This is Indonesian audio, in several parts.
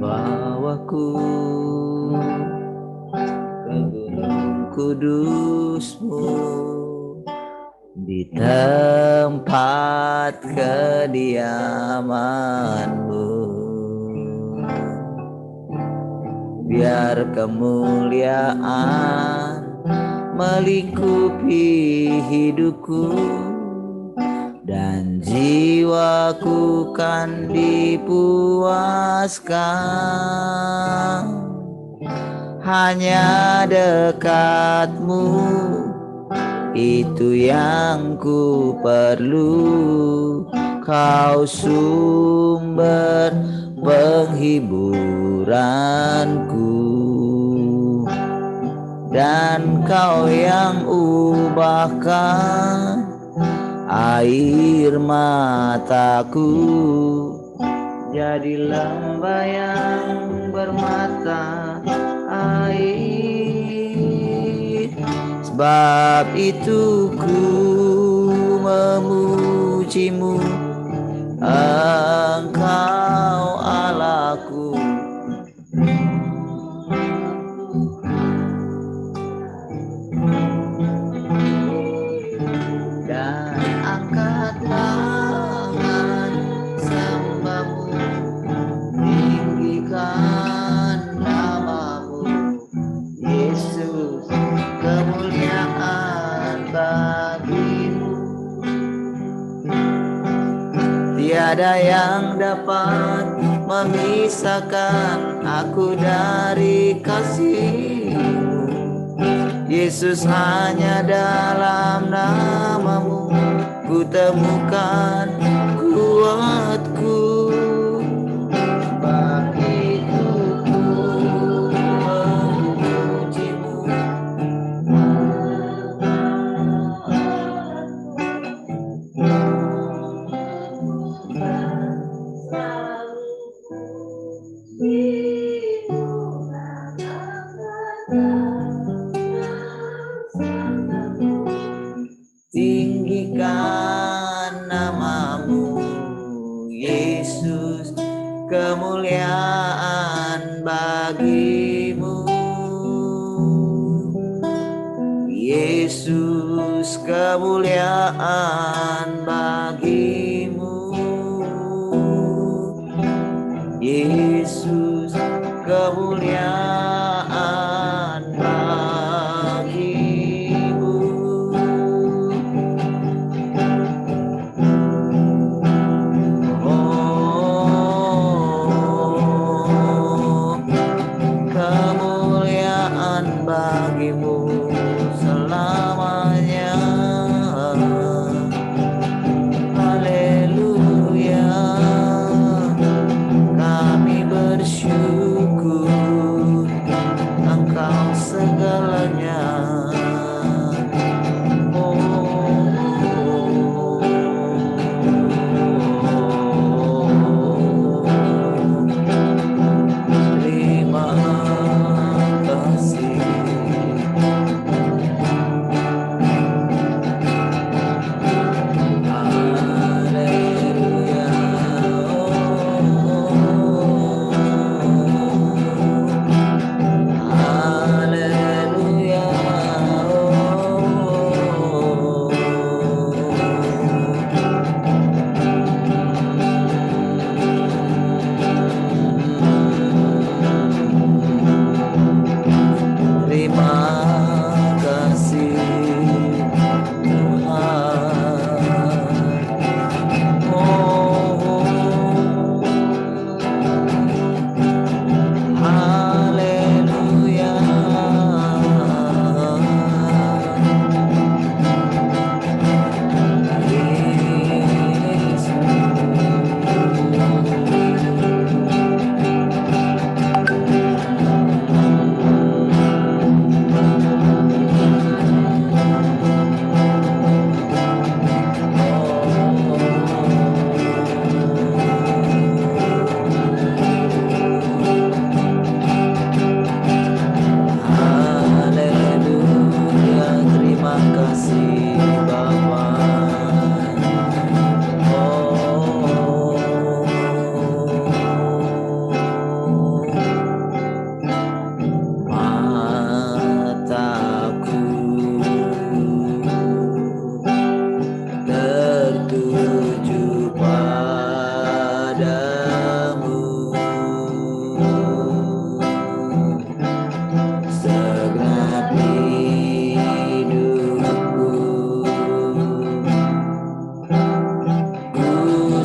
Bawaku ke gunung kudus-Mu, di tempat kediaman-Mu. Biar kemuliaan melingkupi hidupku, dan jiwaku kan dipuaskan. Hanya dekat-Mu, itu yang ku perlu. Kau sumber penghiburanku, dan Kau yang ubahkan air mataku jadi lembah yang bermata air. Sebab itu ku memuji-Mu, Engkau Allahku. Dan angkat tangan sembah-Mu, tinggikan nama-Mu, Yesus, kemuliaan bagi-Mu. Tiada yang dapat memisahkan aku dari kasih-Mu, Yesus. Hanya dalam nama-Mu ku temukan kuatku. Sebab itu ku memuji-Mu, tinggikan nama-Mu, Yesus, kemuliaan bagi-Mu. Yesus, kemuliaan bagi-Mu. Yesus, kemuliaan bagi-Mu. Oh, kemuliaan bagi-Mu selamanya. Haleluya, kami bersyukur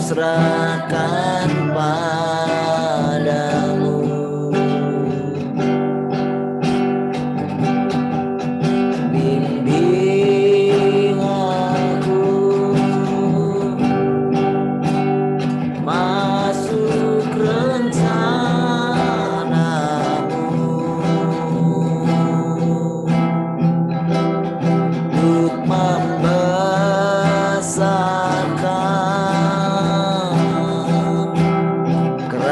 serahkan padamu. Bimbing aku masuk rencanamu, untuk membesarkan kerajaan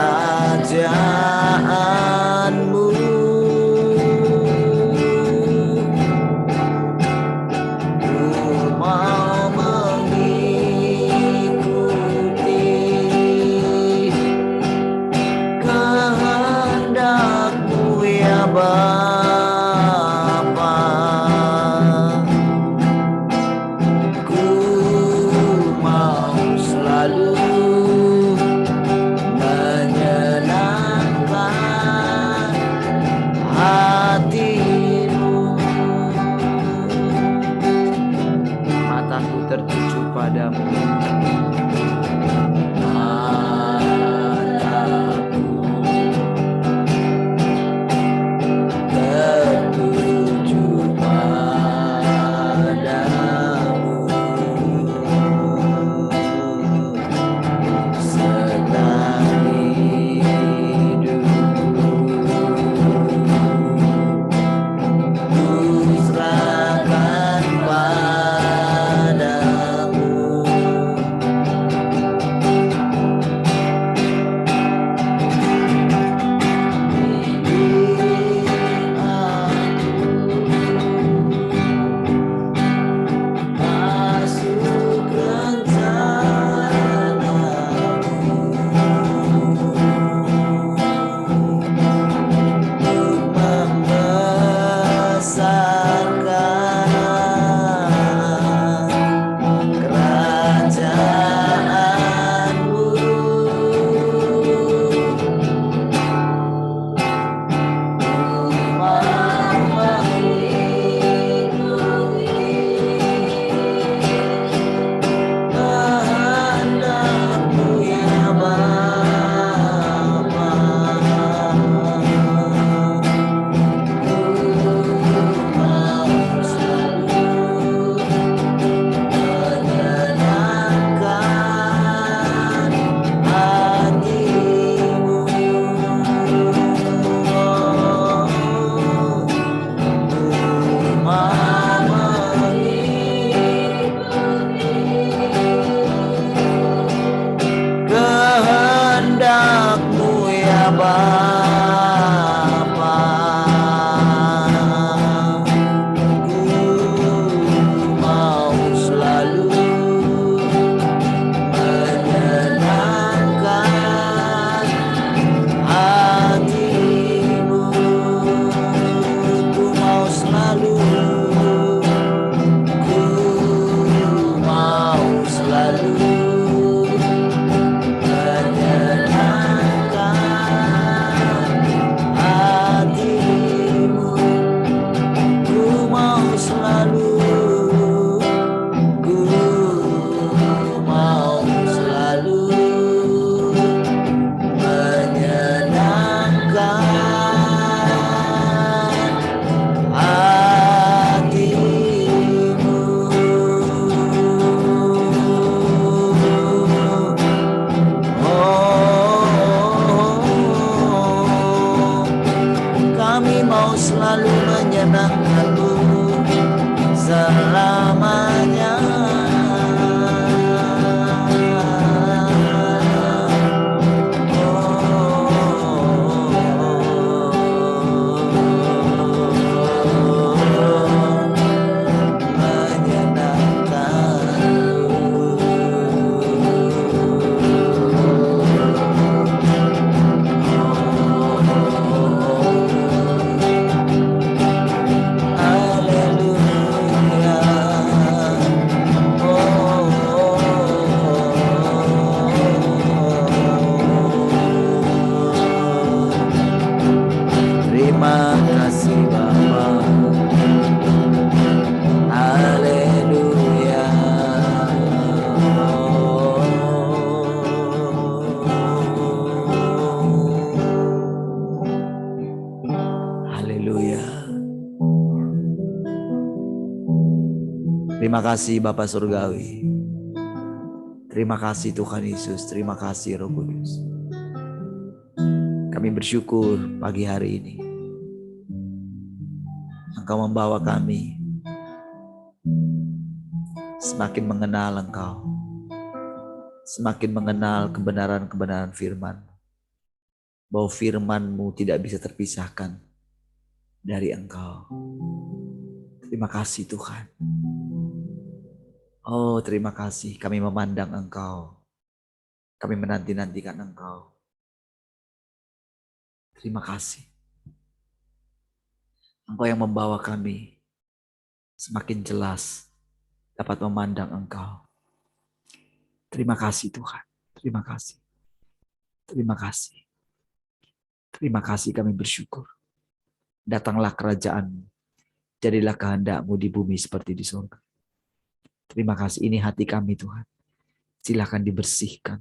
Terima kasih Bapa Surgawi. Terima kasih Tuhan Yesus. Terima kasih Roh Kudus. Kami bersyukur pagi hari ini. Engkau membawa kami semakin mengenal Engkau. Semakin mengenal kebenaran-kebenaran firman. Bahwa firman-Mu tidak bisa terpisahkan dari Engkau. Terima kasih Tuhan. Oh, terima kasih. Kami memandang Engkau. Kami menanti-nantikan Engkau. Terima kasih. Engkau yang membawa kami semakin jelas dapat memandang Engkau. Terima kasih Tuhan. Terima kasih. Terima kasih. Terima kasih, kami bersyukur. Datanglah kerajaan-Mu. Jadilah kehendak-Mu di bumi seperti di surga. Terima kasih. Ini hati kami Tuhan. Silakan dibersihkan,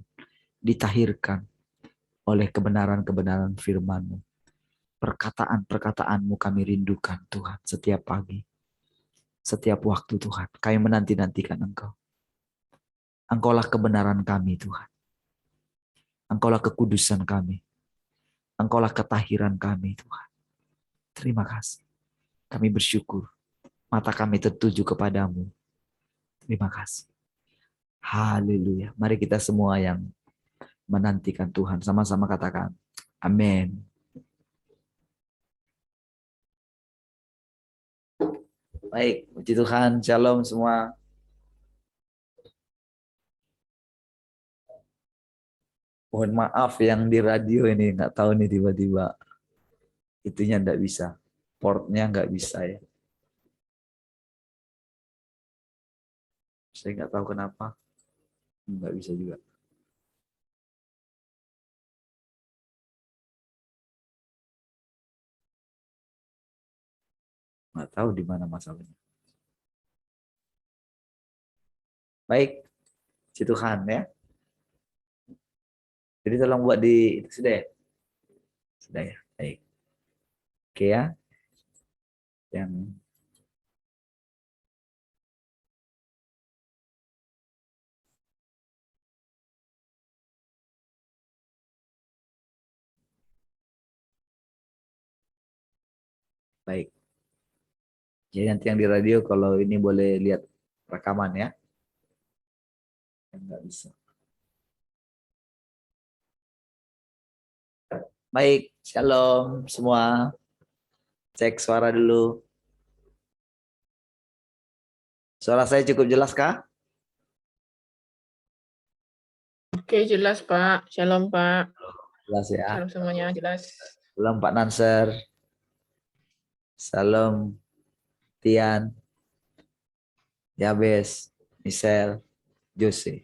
ditahirkan oleh kebenaran-kebenaran firman-Mu. Perkataan-perkataan-Mu kami rindukan Tuhan setiap pagi. Setiap waktu Tuhan. Kami menanti-nantikan Engkau. Engkaulah kebenaran kami Tuhan. Engkaulah kekudusan kami. Engkaulah ketahiran kami Tuhan. Terima kasih. Kami bersyukur. Mata kami tertuju kepadamu. Terima kasih. Haleluya. Mari kita semua yang menantikan Tuhan sama-sama katakan amin. Baik, puji Tuhan. Shalom semua. Mohon maaf yang di radio ini nggak tahu nih tiba-tiba itunya nggak bisa, portnya nggak bisa ya. Saya nggak tahu kenapa nggak bisa juga. Nggak tahu di mana masalahnya. Baik, puji Tuhan ya. Jadi tolong buat di itu sudah ya, sudah ya. Baik, oke ya. Yang baik. Jadi nanti yang di radio kalau ini boleh lihat rekaman ya. Yang nggak bisa. Baik, shalom semua. Cek suara dulu. Suara saya cukup jelas kah? Oke, jelas Pak. Shalom Pak. Jelas ya. Shalom semuanya, jelas. Shalom Pak Nanser. Shalom Tian. Yabes. Michelle. Jose.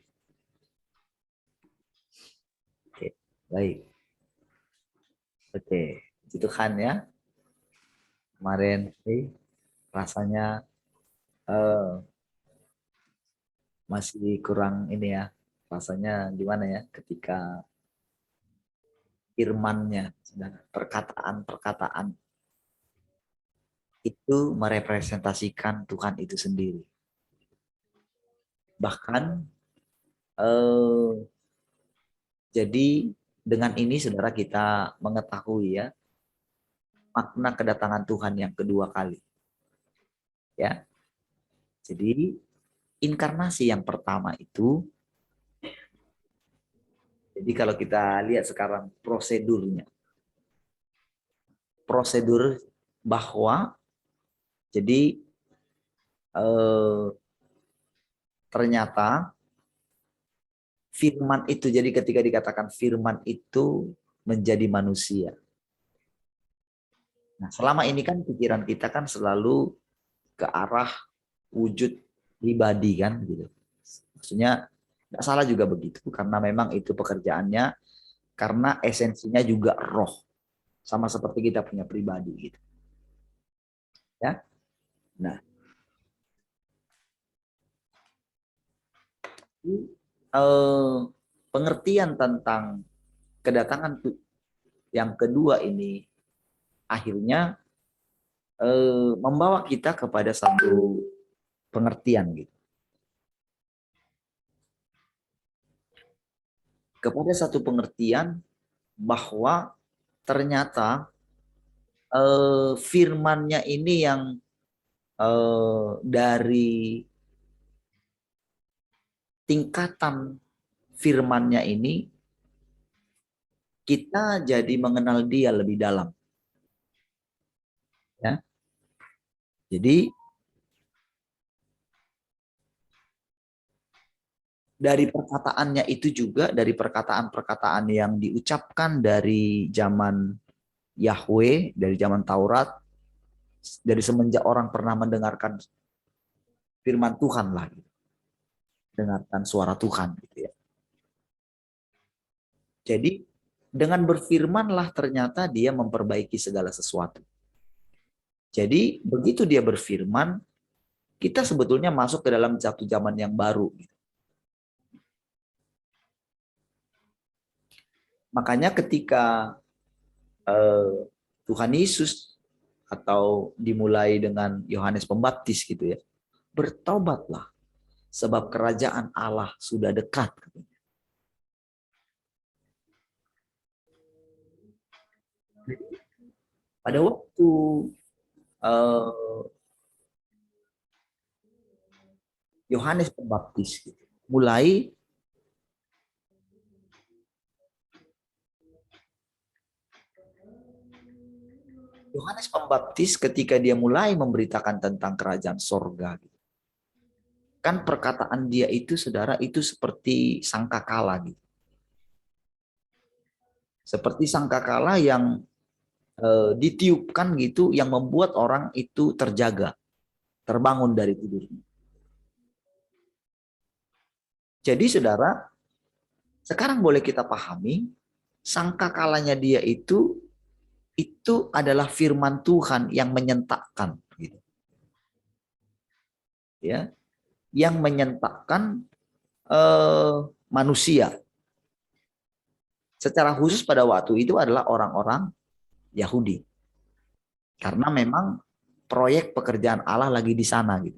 Oke, baik. Oke, puji Tuhan ya. Kemarin rasanya masih kurang ini ya. Rasanya gimana ya ketika firman-Nya, perkataan-perkataan itu merepresentasikan Tuhan itu sendiri. Bahkan jadi dengan ini saudara kita mengetahui ya makna kedatangan Tuhan yang kedua kali. Ya. Jadi inkarnasi yang pertama itu, jadi kalau kita lihat sekarang prosedur bahwa jadi ternyata firman itu, jadi ketika dikatakan firman itu menjadi manusia. Nah, selama ini kan pikiran kita kan selalu ke arah wujud pribadi kan gitu. Maksudnya nggak salah juga begitu karena memang itu pekerjaannya, karena esensinya juga roh, sama seperti kita punya pribadi gitu. Ya. Nah, pengertian tentang kedatangan yang kedua ini akhirnya membawa kita kepada satu pengertian gitu. Kepada satu pengertian bahwa ternyata firman-Nya ini yang dari tingkatan firman-Nya ini kita jadi mengenal Dia lebih dalam. Ya. Jadi dari perkataannya itu juga, dari perkataan-perkataan yang diucapkan dari zaman Yahweh, dari zaman Taurat, dari semenjak orang pernah mendengarkan firman Tuhan lah, gitu. Dengarkan suara Tuhan gitu ya. Jadi dengan berfirmanlah ternyata dia memperbaiki segala sesuatu. Jadi begitu dia berfirman, kita sebetulnya masuk ke dalam satu zaman yang baru. Makanya ketika Tuhan Yesus atau dimulai dengan Yohanes Pembaptis gitu ya, bertobatlah sebab kerajaan Allah sudah dekat. Pada waktu Yohanes Pembaptis gitu, mulai Yohanes Pembaptis ketika dia mulai memberitakan tentang kerajaan sorga, gitu. Kan perkataan dia itu, saudara, itu seperti sangkakala gitu. Seperti sangkakala yang ditiupkan gitu, yang membuat orang itu terjaga, terbangun dari tidurnya. Jadi saudara, sekarang boleh kita pahami, sangkakalanya dia itu adalah firman Tuhan yang menyentakkan, gitu. Ya, yang menyentakkan manusia. Secara khusus pada waktu itu adalah orang-orang Yahudi. Karena memang proyek pekerjaan Allah lagi di sana gitu.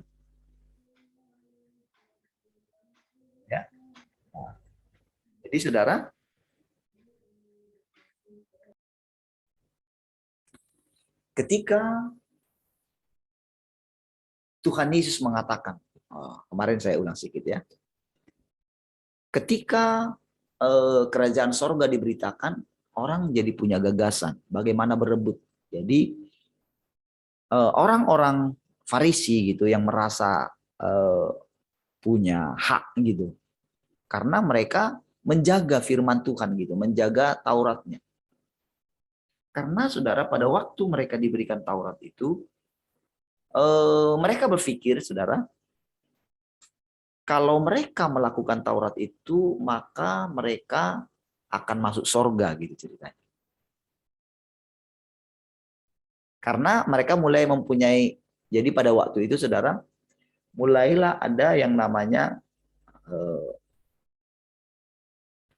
Ya. Nah, jadi saudara, ketika Tuhan Yesus mengatakan, kemarin saya ulang sedikit ya. Ketika kerajaan sorga diberitakan, orang jadi punya gagasan bagaimana berebut. Jadi orang-orang Farisi gitu yang merasa punya hak gitu, karena mereka menjaga firman Tuhan gitu, menjaga Tauratnya. Karena saudara, pada waktu mereka diberikan Taurat itu, mereka berpikir, saudara, kalau mereka melakukan Taurat itu, maka mereka akan masuk sorga gitu ceritanya. Karena mereka mulai mempunyai, jadi pada waktu itu saudara, mulailah ada yang namanya,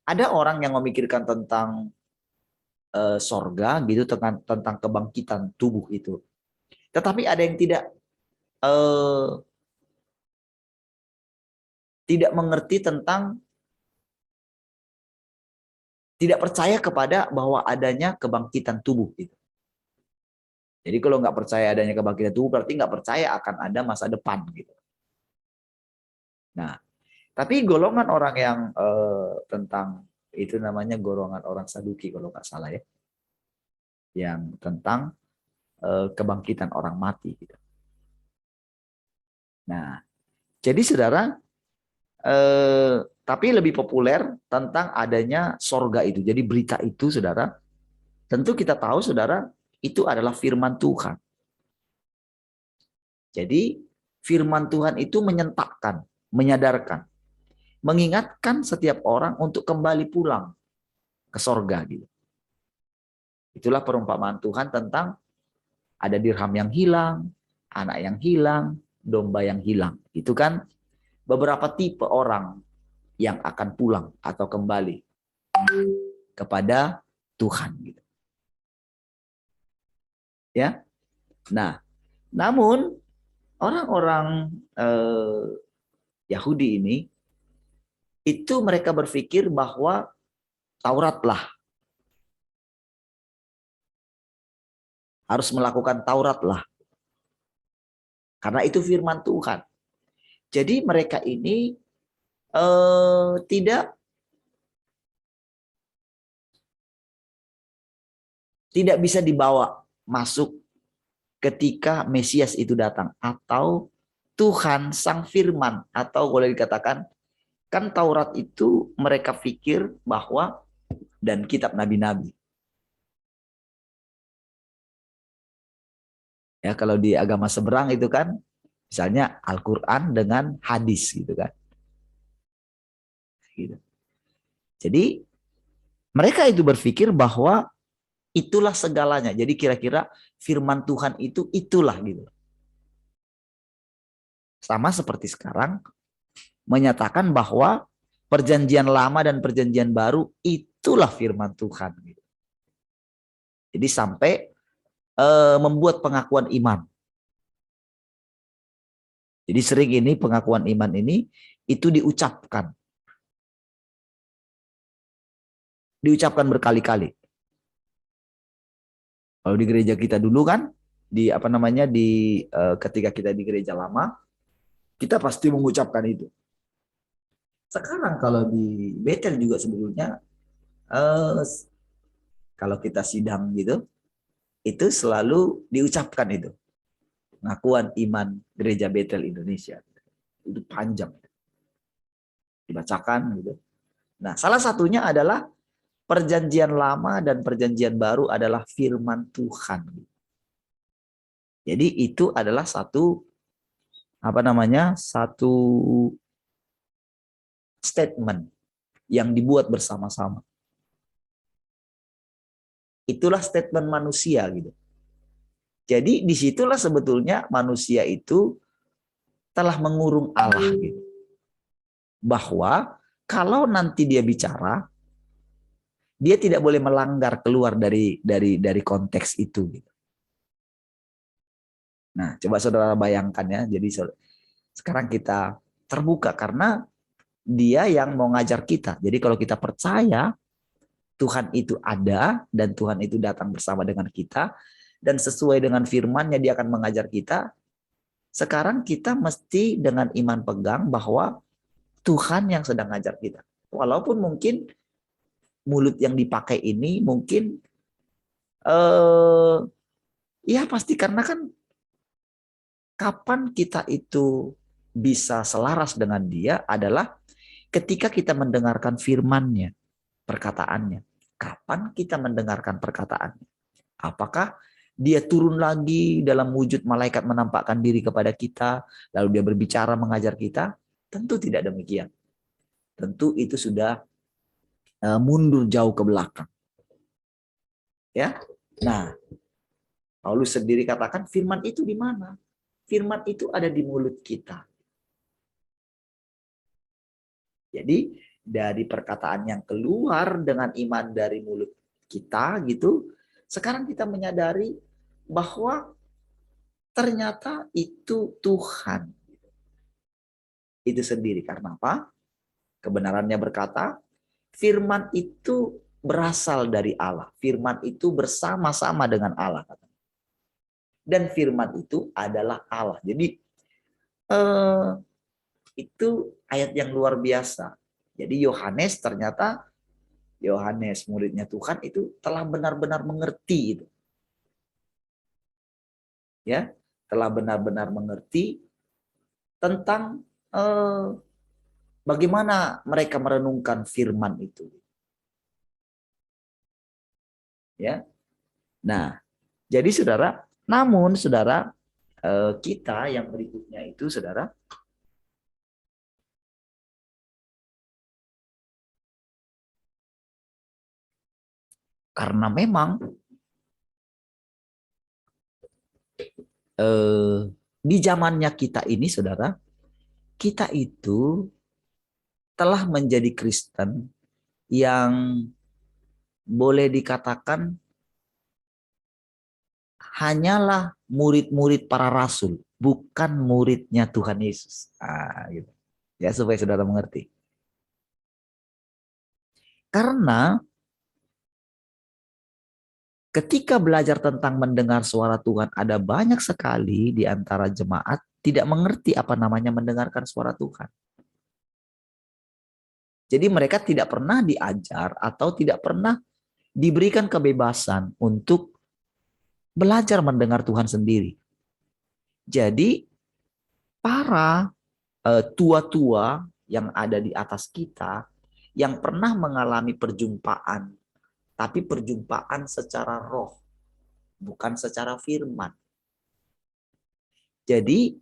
ada orang yang memikirkan tentang sorga gitu, tentang kebangkitan tubuh itu. Tetapi ada yang tidak mengerti tentang, tidak percaya kepada bahwa adanya kebangkitan tubuh gitu. Jadi kalau nggak percaya adanya kebangkitan tubuh, berarti nggak percaya akan ada masa depan gitu. Nah, tapi golongan orang yang tentang itu namanya golongan orang Saduki kalau nggak salah ya, yang tentang kebangkitan orang mati gitu. Nah, jadi saudara, tapi lebih populer tentang adanya sorga itu. Jadi berita itu saudara, tentu kita tahu saudara, itu adalah firman Tuhan. Jadi firman Tuhan itu menyentakkan, menyadarkan, mengingatkan setiap orang untuk kembali pulang ke sorga gitu. Itulah perumpamaan Tuhan tentang ada dirham yang hilang, anak yang hilang, domba yang hilang. Itu kan beberapa tipe orang yang akan pulang atau kembali kepada Tuhan gitu. Ya. Nah, namun orang-orang Yahudi ini, itu mereka berpikir bahwa Tauratlah, harus melakukan Tauratlah, karena itu firman Tuhan. Jadi mereka ini tidak bisa dibawa masuk ketika Mesias itu datang, atau Tuhan Sang Firman, atau boleh dikatakan kan Taurat itu mereka pikir bahwa, dan kitab nabi-nabi. Ya, kalau di agama seberang itu kan misalnya Al-Qur'an dengan hadis gitu kan. Gitu. Jadi mereka itu berpikir bahwa itulah segalanya. Jadi kira-kira firman Tuhan itu itulah gitu. Sama seperti sekarang menyatakan bahwa perjanjian lama dan perjanjian baru itulah firman Tuhan. Jadi sampai membuat pengakuan iman. Jadi sering ini pengakuan iman ini itu diucapkan berkali-kali. Kalau di gereja kita dulu kan, di apa namanya ketika kita di gereja lama, kita pasti mengucapkan itu. Sekarang kalau di Betel juga sebetulnya kalau kita sidang gitu, itu selalu diucapkan itu. Pengakuan iman Gereja Betel Indonesia. Itu panjang. Dibacakan gitu. Nah, salah satunya adalah perjanjian lama dan perjanjian baru adalah firman Tuhan. Jadi itu adalah satu statement yang dibuat bersama-sama. Itulah statement manusia gitu. Jadi disitulah sebetulnya manusia itu telah mengurung Allah gitu. Bahwa kalau nanti dia bicara, dia tidak boleh melanggar keluar dari konteks itu gitu. Nah, coba saudara bayangkan ya. Jadi sekarang kita terbuka karena dia yang mau ngajar kita. Jadi kalau kita percaya Tuhan itu ada dan Tuhan itu datang bersama dengan kita dan sesuai dengan firman-Nya dia akan mengajar kita. Sekarang kita mesti dengan iman pegang bahwa Tuhan yang sedang ngajar kita. Walaupun mungkin mulut yang dipakai ini mungkin ya pasti karena kan kapan kita itu bisa selaras dengan dia adalah ketika kita mendengarkan firman-Nya, perkataannya. Kapan kita mendengarkan perkataannya? Apakah dia turun lagi dalam wujud malaikat menampakkan diri kepada kita, lalu dia berbicara mengajar kita? Tentu tidak demikian. Tentu itu sudah mundur jauh ke belakang. Ya. Nah, Paulus sendiri katakan firman itu di mana? Firman itu ada di mulut kita. Jadi dari perkataan yang keluar dengan iman dari mulut kita gitu, sekarang kita menyadari bahwa ternyata itu Tuhan. Itu sendiri. Karena apa? Kebenarannya berkata, firman itu berasal dari Allah. Firman itu bersama-sama dengan Allah. Dan firman itu adalah Allah. Jadi itu ayat yang luar biasa. Jadi Yohanes muridnya Tuhan itu telah benar-benar mengerti itu. Ya, telah benar-benar mengerti tentang bagaimana mereka merenungkan firman itu. Ya. Nah, jadi saudara, namun saudara kita yang berikutnya itu saudara, karena memang di zamannya kita ini saudara, kita itu telah menjadi Kristen yang boleh dikatakan hanyalah murid-murid para rasul, bukan muridnya Tuhan Yesus. Gitu. Ya, supaya saudara mengerti. Karena ketika belajar tentang mendengar suara Tuhan, ada banyak sekali di antara jemaat tidak mengerti apa namanya mendengarkan suara Tuhan. Jadi mereka tidak pernah diajar atau tidak pernah diberikan kebebasan untuk belajar mendengar Tuhan sendiri. Jadi para tua-tua yang ada di atas kita, yang pernah mengalami perjumpaan, tapi perjumpaan secara roh, bukan secara firman. Jadi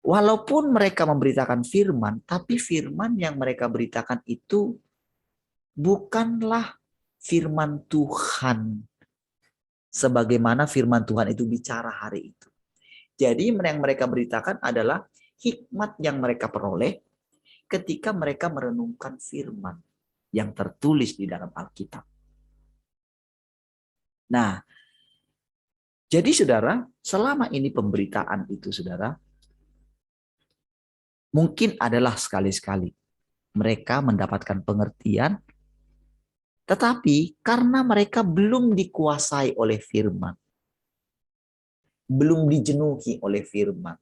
walaupun mereka memberitakan firman, tapi firman yang mereka beritakan itu bukanlah firman Tuhan sebagaimana firman Tuhan itu bicara hari itu. Jadi yang mereka beritakan adalah hikmat yang mereka peroleh ketika mereka merenungkan firman yang tertulis di dalam Alkitab. Nah, jadi saudara, selama ini pemberitaan itu saudara, mungkin adalah sekali-sekali mereka mendapatkan pengertian, tetapi karena mereka belum dikuasai oleh firman, belum dijenuhi oleh firman,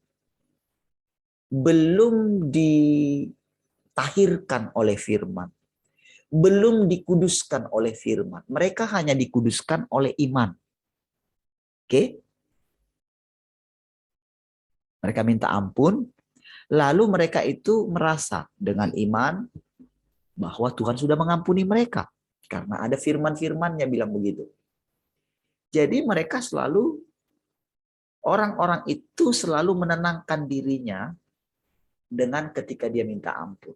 belum ditahirkan oleh firman, belum dikuduskan oleh firman. Mereka hanya dikuduskan oleh iman. Oke? Mereka minta ampun, lalu mereka itu merasa dengan iman bahwa Tuhan sudah mengampuni mereka. Karena ada firman-firmannya bilang begitu. Jadi mereka selalu, orang-orang itu selalu menenangkan dirinya dengan ketika dia minta ampun.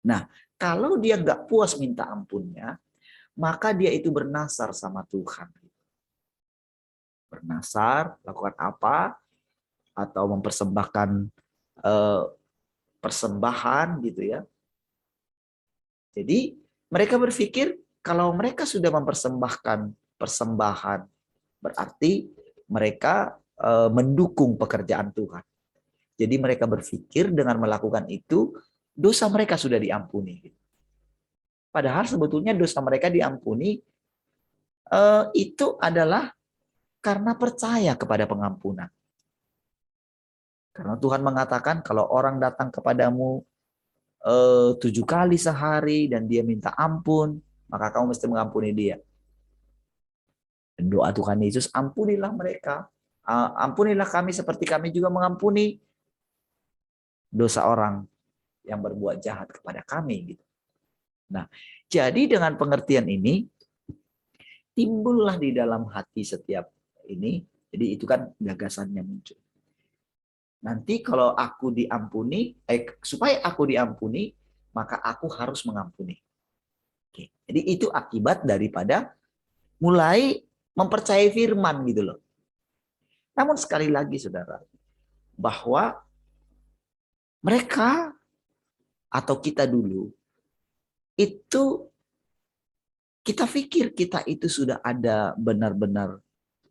Nah, kalau dia nggak puas minta ampunnya, maka dia itu bernasar sama Tuhan. Bernasar, lakukan apa? Atau mempersembahkan persembahan gitu ya. Jadi mereka berpikir kalau mereka sudah mempersembahkan persembahan, berarti mereka mendukung pekerjaan Tuhan. Jadi mereka berpikir dengan melakukan itu, dosa mereka sudah diampuni. Padahal sebetulnya dosa mereka diampuni itu adalah karena percaya kepada pengampunan. Karena Tuhan mengatakan kalau orang datang kepadamu 7 kali sehari dan dia minta ampun, maka kamu mesti mengampuni dia. Dan doa Tuhan Yesus, ampunilah mereka. Ampunilah kami seperti kami juga mengampuni dosa orang yang berbuat jahat kepada kami. Gitu. Nah, jadi dengan pengertian ini, timbullah di dalam hati setiap ini, jadi itu kan gagasannya muncul. Nanti kalau aku diampuni, supaya aku diampuni, maka aku harus mengampuni. Oke. Jadi itu akibat daripada mulai mempercayai firman gitu loh. Namun sekali lagi saudara, bahwa mereka atau kita dulu itu kita pikir kita itu sudah ada benar-benar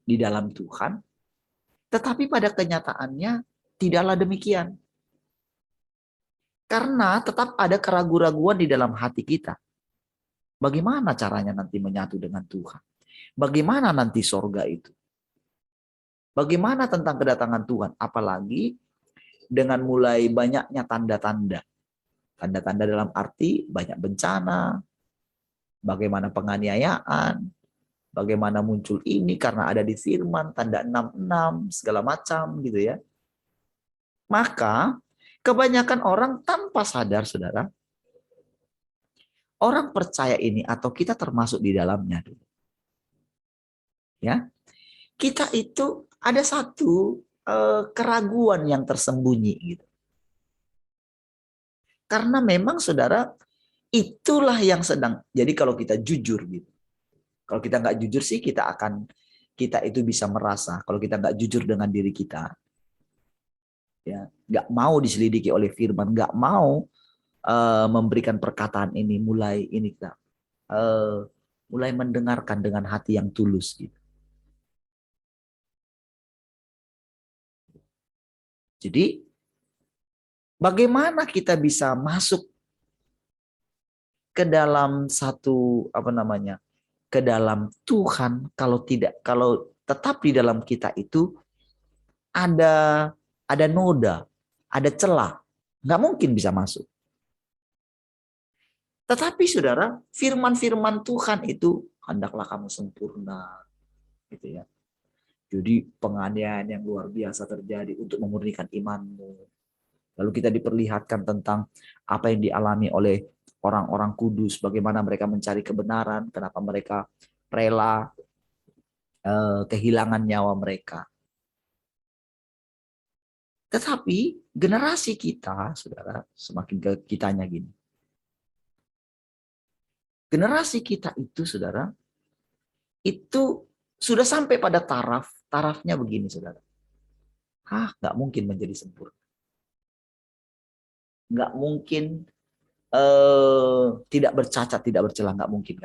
di dalam Tuhan, tetapi pada kenyataannya tidaklah demikian. Karena tetap ada keraguan-raguan di dalam hati kita. Bagaimana caranya nanti menyatu dengan Tuhan? Bagaimana nanti sorga itu? Bagaimana tentang kedatangan Tuhan? Apalagi dengan mulai banyaknya tanda-tanda. Tanda-tanda dalam arti banyak bencana, bagaimana penganiayaan, bagaimana muncul ini karena ada di firman, tanda 66, segala macam gitu ya. Maka kebanyakan orang tanpa sadar saudara, orang percaya ini atau kita termasuk di dalamnya dulu. Ya, kita itu ada satu keraguan yang tersembunyi gitu. Karena memang saudara itulah yang sedang. Jadi kalau kita jujur gitu. Kalau kita nggak jujur sih kita itu bisa merasa kalau kita nggak jujur dengan diri kita, ya nggak mau diselidiki oleh firman, nggak mau memberikan perkataan ini mulai kita mulai mendengarkan dengan hati yang tulus gitu. Jadi bagaimana kita bisa masuk ke dalam satu ke dalam Tuhan kalau tetap di dalam kita itu ada noda, ada celah, nggak mungkin bisa masuk. Tetapi saudara, firman-firman Tuhan itu hendaklah kamu sempurna, gitu ya. Jadi penganiayaan yang luar biasa terjadi untuk memurnikan imanmu. Lalu kita diperlihatkan tentang apa yang dialami oleh orang-orang kudus, bagaimana mereka mencari kebenaran, kenapa mereka rela kehilangan nyawa mereka. Tetapi generasi kita, saudara, semakin ke kitanya gini. Generasi kita itu, saudara, itu sudah sampai pada tarafnya begini, saudara. Nggak mungkin menjadi sempurna. Nggak mungkin tidak bercacat, tidak bercela, nggak mungkin.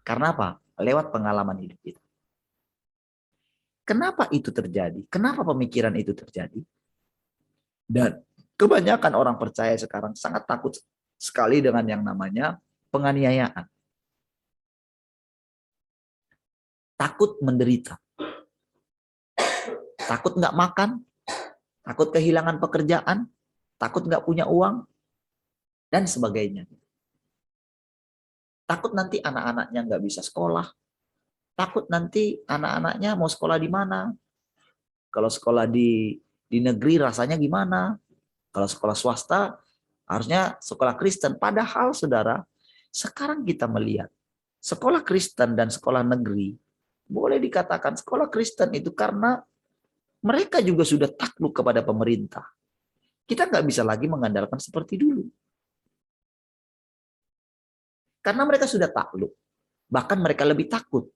Karena apa? Lewat pengalaman hidup kita. Kenapa itu terjadi? Kenapa pemikiran itu terjadi? Dan kebanyakan orang percaya sekarang sangat takut sekali dengan yang namanya penganiayaan. Takut menderita. Takut nggak makan, takut kehilangan pekerjaan, takut nggak punya uang, dan sebagainya. Takut nanti anak-anaknya nggak bisa sekolah, takut nanti anak-anaknya mau sekolah di mana. Kalau sekolah di negeri rasanya gimana? Kalau sekolah swasta harusnya sekolah Kristen. Padahal saudara, sekarang kita melihat sekolah Kristen dan sekolah negeri boleh dikatakan sekolah Kristen itu karena mereka juga sudah takluk kepada pemerintah. Kita nggak bisa lagi mengandalkan seperti dulu. Karena mereka sudah takluk. Bahkan mereka lebih takut.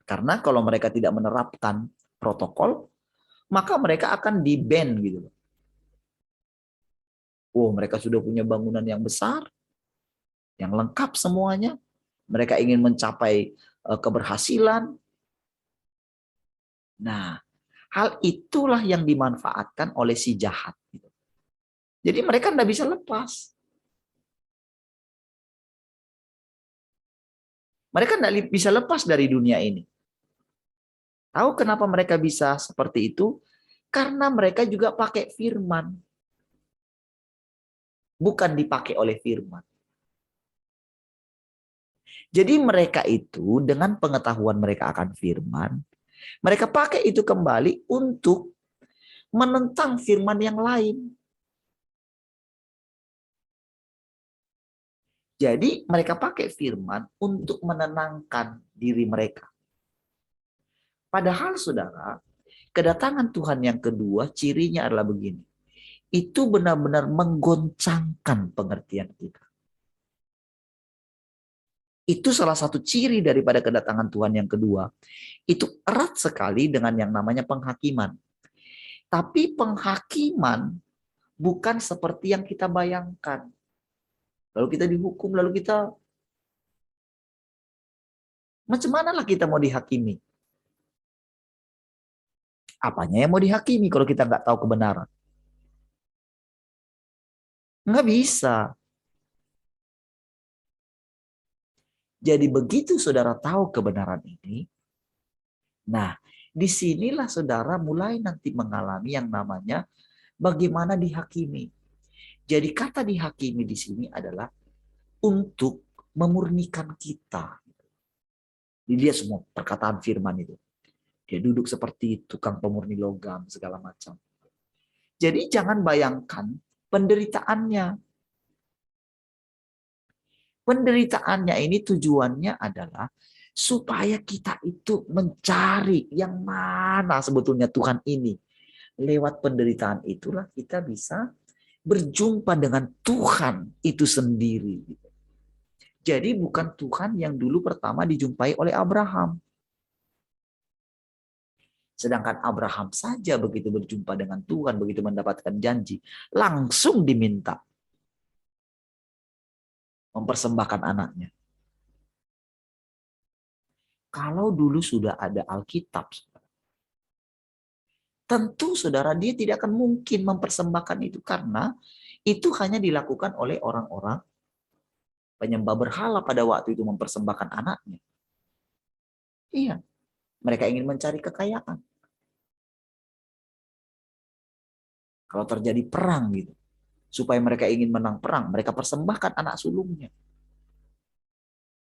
Karena kalau mereka tidak menerapkan protokol, maka mereka akan di-ban gitu. Mereka sudah punya bangunan yang besar, yang lengkap semuanya. Mereka ingin mencapai keberhasilan. Nah, hal itulah yang dimanfaatkan oleh si jahat. Jadi mereka tidak bisa lepas. Mereka tidak bisa lepas dari dunia ini. Tahu kenapa mereka bisa seperti itu? Karena mereka juga pakai firman. Bukan dipakai oleh firman. Jadi mereka itu dengan pengetahuan mereka akan firman, mereka pakai itu kembali untuk menentang firman yang lain. Jadi mereka pakai firman untuk menenangkan diri mereka. Padahal saudara, kedatangan Tuhan yang kedua cirinya adalah begini. Itu benar-benar menggoncangkan pengertian kita. Itu salah satu ciri daripada kedatangan Tuhan yang kedua. Itu erat sekali dengan yang namanya penghakiman. Tapi penghakiman bukan seperti yang kita bayangkan. Lalu kita dihukum, lalu kita macam mana lah kita mau dihakimi? Apanya yang mau dihakimi kalau kita nggak tahu kebenaran? Nggak bisa. Jadi begitu saudara tahu kebenaran ini, nah disinilah saudara mulai nanti mengalami yang namanya bagaimana dihakimi. Jadi kata dihakimi di sini adalah untuk memurnikan kita. Dilihat semua perkataan firman itu. Dia duduk seperti tukang pemurni logam segala macam. Jadi jangan bayangkan penderitaannya. Penderitaannya ini tujuannya adalah supaya kita itu mencari yang mana sebetulnya Tuhan ini. Lewat penderitaan itulah kita bisa berjumpa dengan Tuhan itu sendiri. Jadi bukan Tuhan yang dulu pertama dijumpai oleh Abraham. Sedangkan Abraham saja begitu berjumpa dengan Tuhan, begitu mendapatkan janji, langsung diminta mempersembahkan anaknya. Kalau dulu sudah ada Alkitab, Tentu saudara, dia tidak akan mungkin mempersembahkan itu karena itu hanya dilakukan oleh orang-orang penyembah berhala pada waktu itu mempersembahkan anaknya. Iya, mereka ingin mencari kekayaan. Kalau terjadi perang gitu, supaya mereka ingin menang perang, mereka persembahkan anak sulungnya.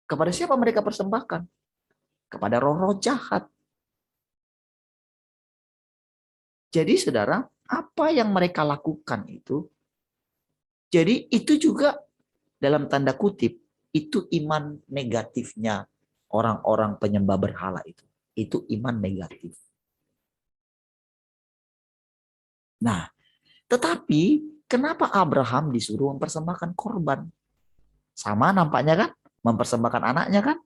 Kepada siapa mereka persembahkan? Kepada roh-roh jahat. Jadi saudara, apa yang mereka lakukan itu, jadi itu juga dalam tanda kutip, itu iman negatifnya orang-orang penyembah berhala itu. Itu iman negatif. Nah, tetapi kenapa Abraham disuruh mempersembahkan korban? Sama nampaknya kan? Mempersembahkan anaknya kan?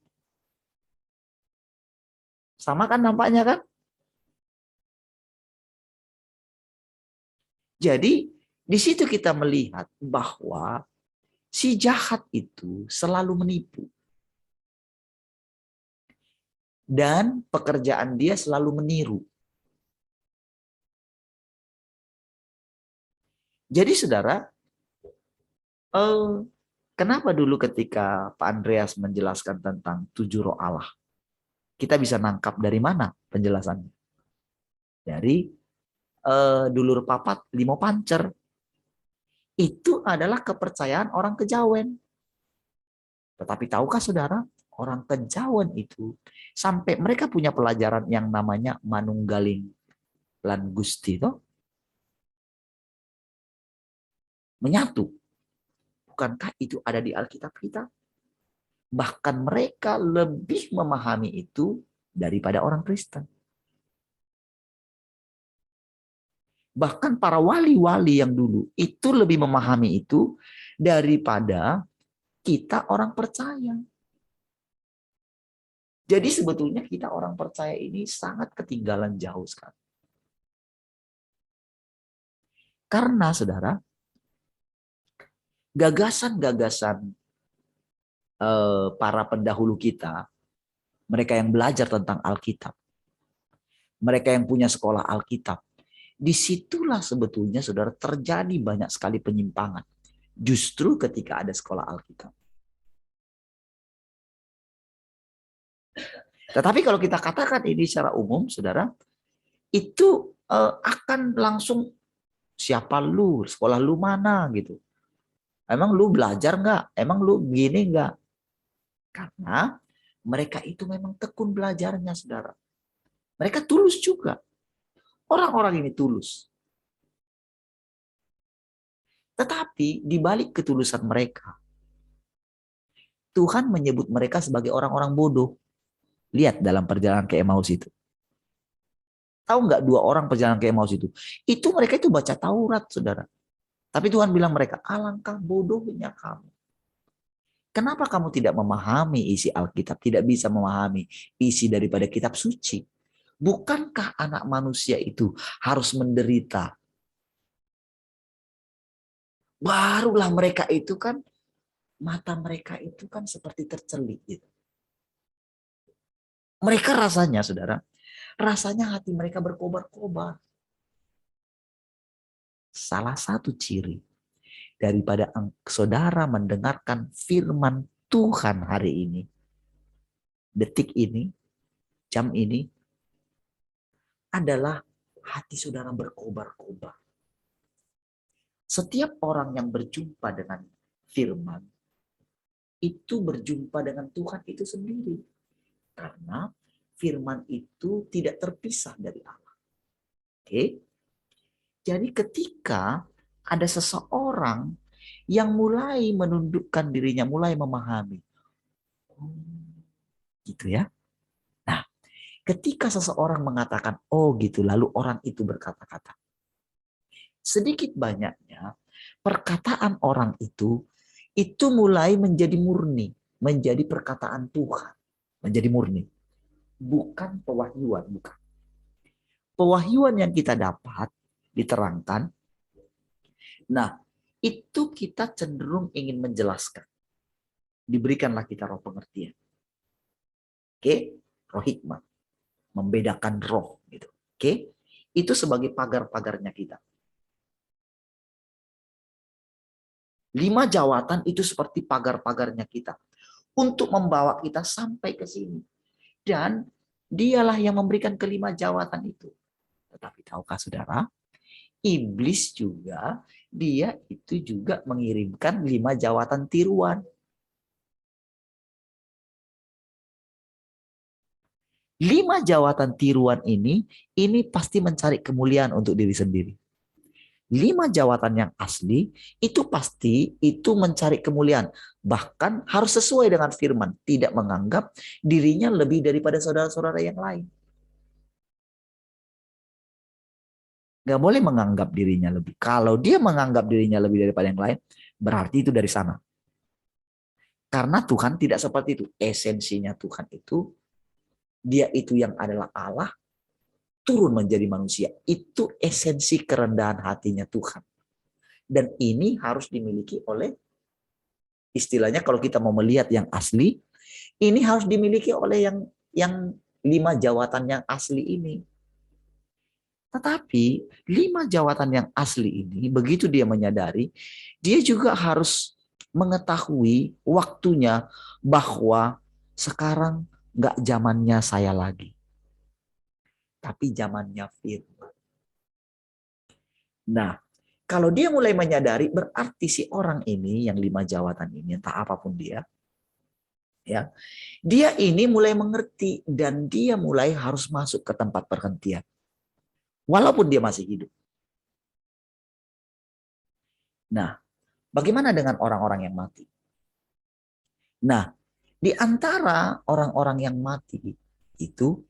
Sama kan nampaknya kan? Jadi di situ kita melihat bahwa si jahat itu selalu menipu. Dan pekerjaan dia selalu meniru. Jadi saudara, kenapa dulu ketika Pak Andreas menjelaskan tentang 7 roh Allah, kita bisa nangkap dari mana penjelasannya? Dari dulur papat limo pancer. Itu adalah kepercayaan orang kejawen. Tetapi tahukah saudara, orang kejawen itu sampai mereka punya pelajaran yang namanya manunggaling lan Gusti toh? Menyatu. Bukankah itu ada di Alkitab kita? Bahkan mereka lebih memahami itu daripada orang Kristen. Bahkan para wali-wali yang dulu itu lebih memahami itu daripada kita orang percaya. Jadi sebetulnya kita orang percaya ini sangat ketinggalan jauh sekali. Karena saudara, gagasan-gagasan para pendahulu kita, mereka yang belajar tentang Alkitab, mereka yang punya sekolah Alkitab, disitulah sebetulnya saudara terjadi banyak sekali penyimpangan. Justru ketika ada sekolah Alkitab. Tetapi kalau kita katakan ini secara umum, saudara, itu akan langsung siapa lu, sekolah lu mana gitu. Emang lu belajar nggak? Emang lu gini nggak? Karena mereka itu memang tekun belajarnya, saudara. Mereka tulus juga. Orang-orang ini tulus. Tetapi di balik ketulusan mereka, Tuhan menyebut mereka sebagai orang-orang bodoh. Lihat dalam perjalanan ke Emmaus itu. Tahu nggak 2 orang perjalanan ke Emmaus itu? Itu mereka itu baca Taurat, saudara. Tapi Tuhan bilang mereka, alangkah bodohnya kamu. Kenapa kamu tidak memahami isi Alkitab, tidak bisa memahami isi daripada kitab suci? Bukankah anak manusia itu harus menderita? Barulah mereka itu kan, mata mereka itu kan seperti tercelik gitu. Mereka rasanya, saudara, rasanya hati mereka berkobar-kobar. Salah satu ciri daripada saudara mendengarkan firman Tuhan hari ini, detik ini, jam ini, adalah hati saudara berkobar-kobar. Setiap orang yang berjumpa dengan firman, itu berjumpa dengan Tuhan itu sendiri. Karena firman itu tidak terpisah dari Allah. Oke? Jadi ketika ada seseorang yang mulai menundukkan dirinya, mulai memahami. Gitu ya. Nah, ketika seseorang mengatakan, oh gitu, lalu orang itu berkata-kata. Sedikit banyaknya, perkataan orang itu mulai menjadi murni, menjadi perkataan Tuhan, menjadi murni. Bukan pewahyuan, bukan. Pewahyuan yang kita dapat diterangkan, nah itu kita cenderung ingin menjelaskan. Diberikanlah kita roh pengertian. Oke, roh hikmat, membedakan roh gitu. Oke, itu sebagai pagar-pagarnya kita. 5 jawatan itu seperti pagar-pagarnya kita untuk membawa kita sampai ke sini. Dan dialah yang memberikan kelima jawatan itu. Tetapi tahukah saudara, iblis juga, dia itu juga mengirimkan 5 jawatan tiruan. 5 jawatan tiruan ini pasti mencari kemuliaan untuk diri sendiri. 5 jawatan yang asli itu pasti itu mencari kemuliaan. Bahkan harus sesuai dengan firman. Tidak menganggap dirinya lebih daripada saudara-saudara yang lain. Gak boleh menganggap dirinya lebih. Kalau dia menganggap dirinya lebih daripada yang lain, berarti itu dari sana. Karena Tuhan tidak seperti itu. Esensinya Tuhan itu, dia itu yang adalah Allah, turun menjadi manusia. Itu esensi kerendahan hatinya Tuhan. Dan ini harus dimiliki oleh, istilahnya kalau kita mau melihat yang asli, ini harus dimiliki oleh yang 5 jawatan yang asli ini. Tetapi 5 jawatan yang asli ini, begitu dia menyadari, dia juga harus mengetahui waktunya bahwa sekarang nggak zamannya saya lagi. Tapi zamannya firman. Nah, kalau dia mulai menyadari, berarti si orang ini yang 5 jawatan ini, entah apapun dia, ya, dia ini mulai mengerti dan dia mulai harus masuk ke tempat perhentian. Walaupun dia masih hidup. Nah, bagaimana dengan orang-orang yang mati? Nah, di antara orang-orang yang mati itu,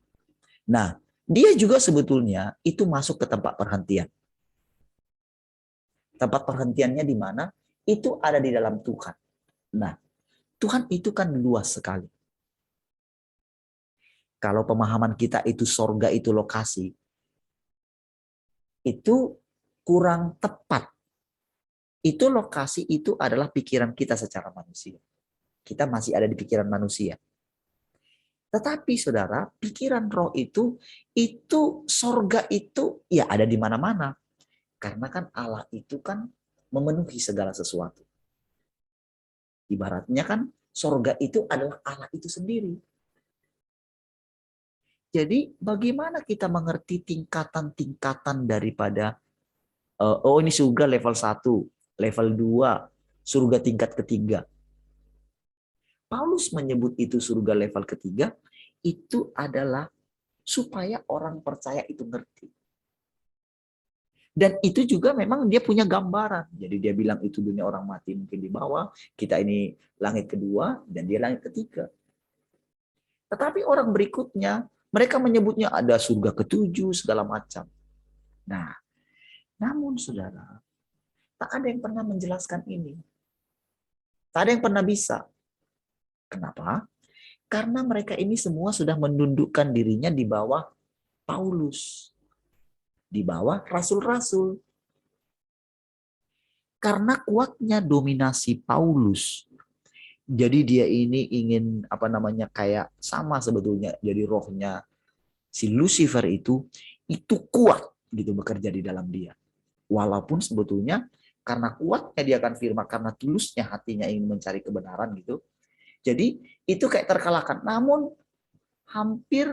nah, dia juga sebetulnya itu masuk ke tempat perhentian. Tempat perhentiannya di mana? Itu ada di dalam Tuhan. Nah, Tuhan itu kan luas sekali. Kalau pemahaman kita itu sorga itu lokasi, itu kurang tepat. Itu lokasi itu adalah pikiran kita secara manusia. Kita masih ada di pikiran manusia. Tetapi saudara, pikiran roh itu sorga itu ya ada di mana-mana. Karena kan Allah itu kan memenuhi segala sesuatu. Ibaratnya kan sorga itu adalah Allah itu sendiri. Jadi bagaimana kita mengerti tingkatan-tingkatan daripada oh ini surga level 1, level 2, surga tingkat ketiga. Paulus menyebut itu surga level ketiga, itu adalah supaya orang percaya itu ngerti. Dan itu juga memang dia punya gambaran. Jadi dia bilang itu dunia orang mati mungkin di bawah, kita ini langit kedua, dan dia langit ketiga. Tetapi orang berikutnya, mereka menyebutnya ada surga ketujuh, segala macam. Nah, namun saudara, tak ada yang pernah menjelaskan ini. Tak ada yang pernah bisa. Kenapa? Karena mereka ini semua sudah menundukkan dirinya di bawah Paulus. Di bawah rasul-rasul. Karena kuatnya dominasi Paulus. Jadi dia ini ingin kayak sama sebetulnya. Jadi rohnya si Lucifer itu kuat gitu bekerja di dalam dia. Walaupun sebetulnya karena kuatnya dia akan firman, karena tulusnya hatinya ingin mencari kebenaran gitu. Jadi itu kayak terkalahkan. Namun hampir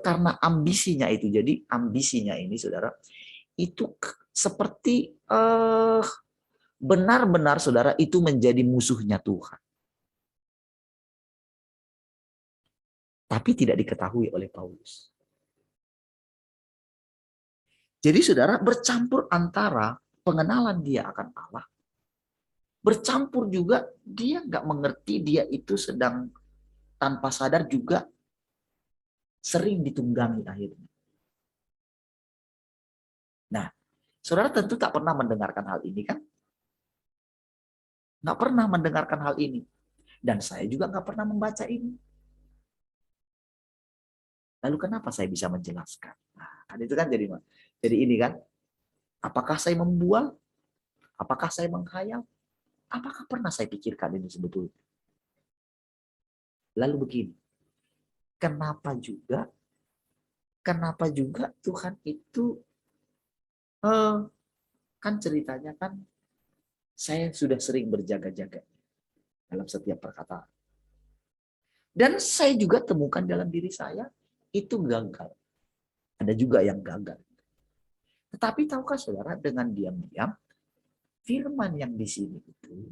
karena ambisinya itu. Jadi ambisinya ini saudara, itu seperti benar-benar saudara itu menjadi musuhnya Tuhan. Tapi tidak diketahui oleh Paulus. Jadi saudara bercampur antara pengenalan dia akan Allah, bercampur juga dia nggak mengerti dia itu sedang tanpa sadar juga sering ditunggangi akhirnya. Nah, saudara tentu tak pernah mendengarkan hal ini kan? Nggak pernah mendengarkan hal ini. Dan saya juga nggak pernah membaca ini. Lalu kenapa saya bisa menjelaskan? Nah, itu kan jadi ini kan, apakah saya membual? Apakah saya menghayal? Apakah pernah saya pikirkan ini sebetulnya? Lalu begini, kenapa juga Kenapa juga Tuhan itu kan ceritanya kan saya sudah sering berjaga-jaga dalam setiap perkataan. Dan saya juga temukan dalam diri saya itu gagal. Ada juga yang gagal. Tetapi tahukah saudara, dengan diam-diam firman yang di sini itu,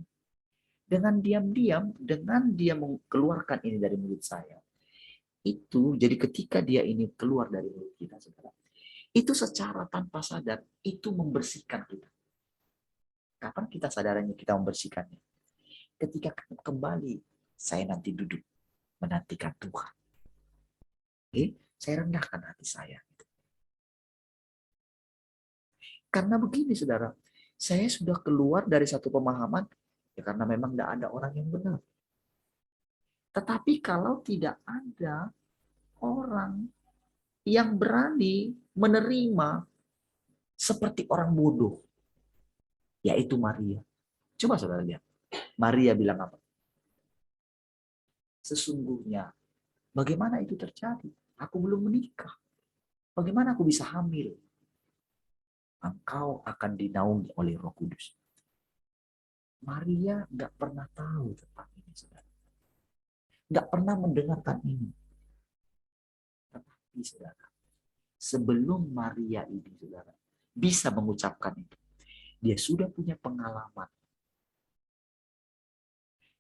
dengan diam-diam, dengan dia mengeluarkan ini dari mulut saya, itu jadi ketika dia ini keluar dari mulut kita, saudara, itu secara tanpa sadar itu membersihkan kita. Kapan kita sadarnya kita membersihkannya? Ketika kembali saya nanti duduk menantikan Tuhan. Oke, saya rendahkan hati saya. Karena begini saudara, saya sudah keluar dari satu pemahaman, ya karena memang tidak ada orang yang benar. Tetapi kalau tidak ada orang yang berani menerima seperti orang bodoh, yaitu Maria. Coba saudara lihat, Maria bilang apa? Sesungguhnya, bagaimana itu terjadi? Aku belum menikah. Bagaimana aku bisa hamil? Engkau akan dinaungi oleh Roh Kudus. Maria nggak pernah tahu tentang ini, saudara. Nggak pernah mendengarkan ini. Tetapi, saudara, sebelum Maria ini, saudara, bisa mengucapkan itu, dia sudah punya pengalaman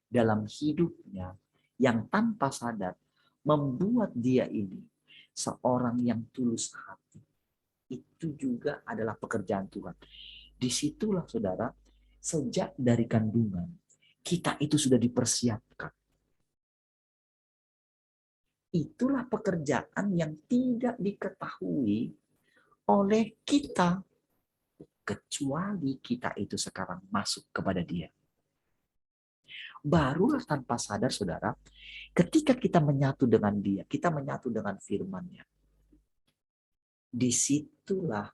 dalam hidupnya yang tanpa sadar membuat dia ini seorang yang tulus hati. Itu juga adalah pekerjaan Tuhan. Disitulah saudara, sejak dari kandungan, kita itu sudah dipersiapkan. Itulah pekerjaan yang tidak diketahui oleh kita, kecuali kita itu sekarang masuk kepada dia. Barulah tanpa sadar saudara, ketika kita menyatu dengan dia, kita menyatu dengan firman-Nya. Disitulah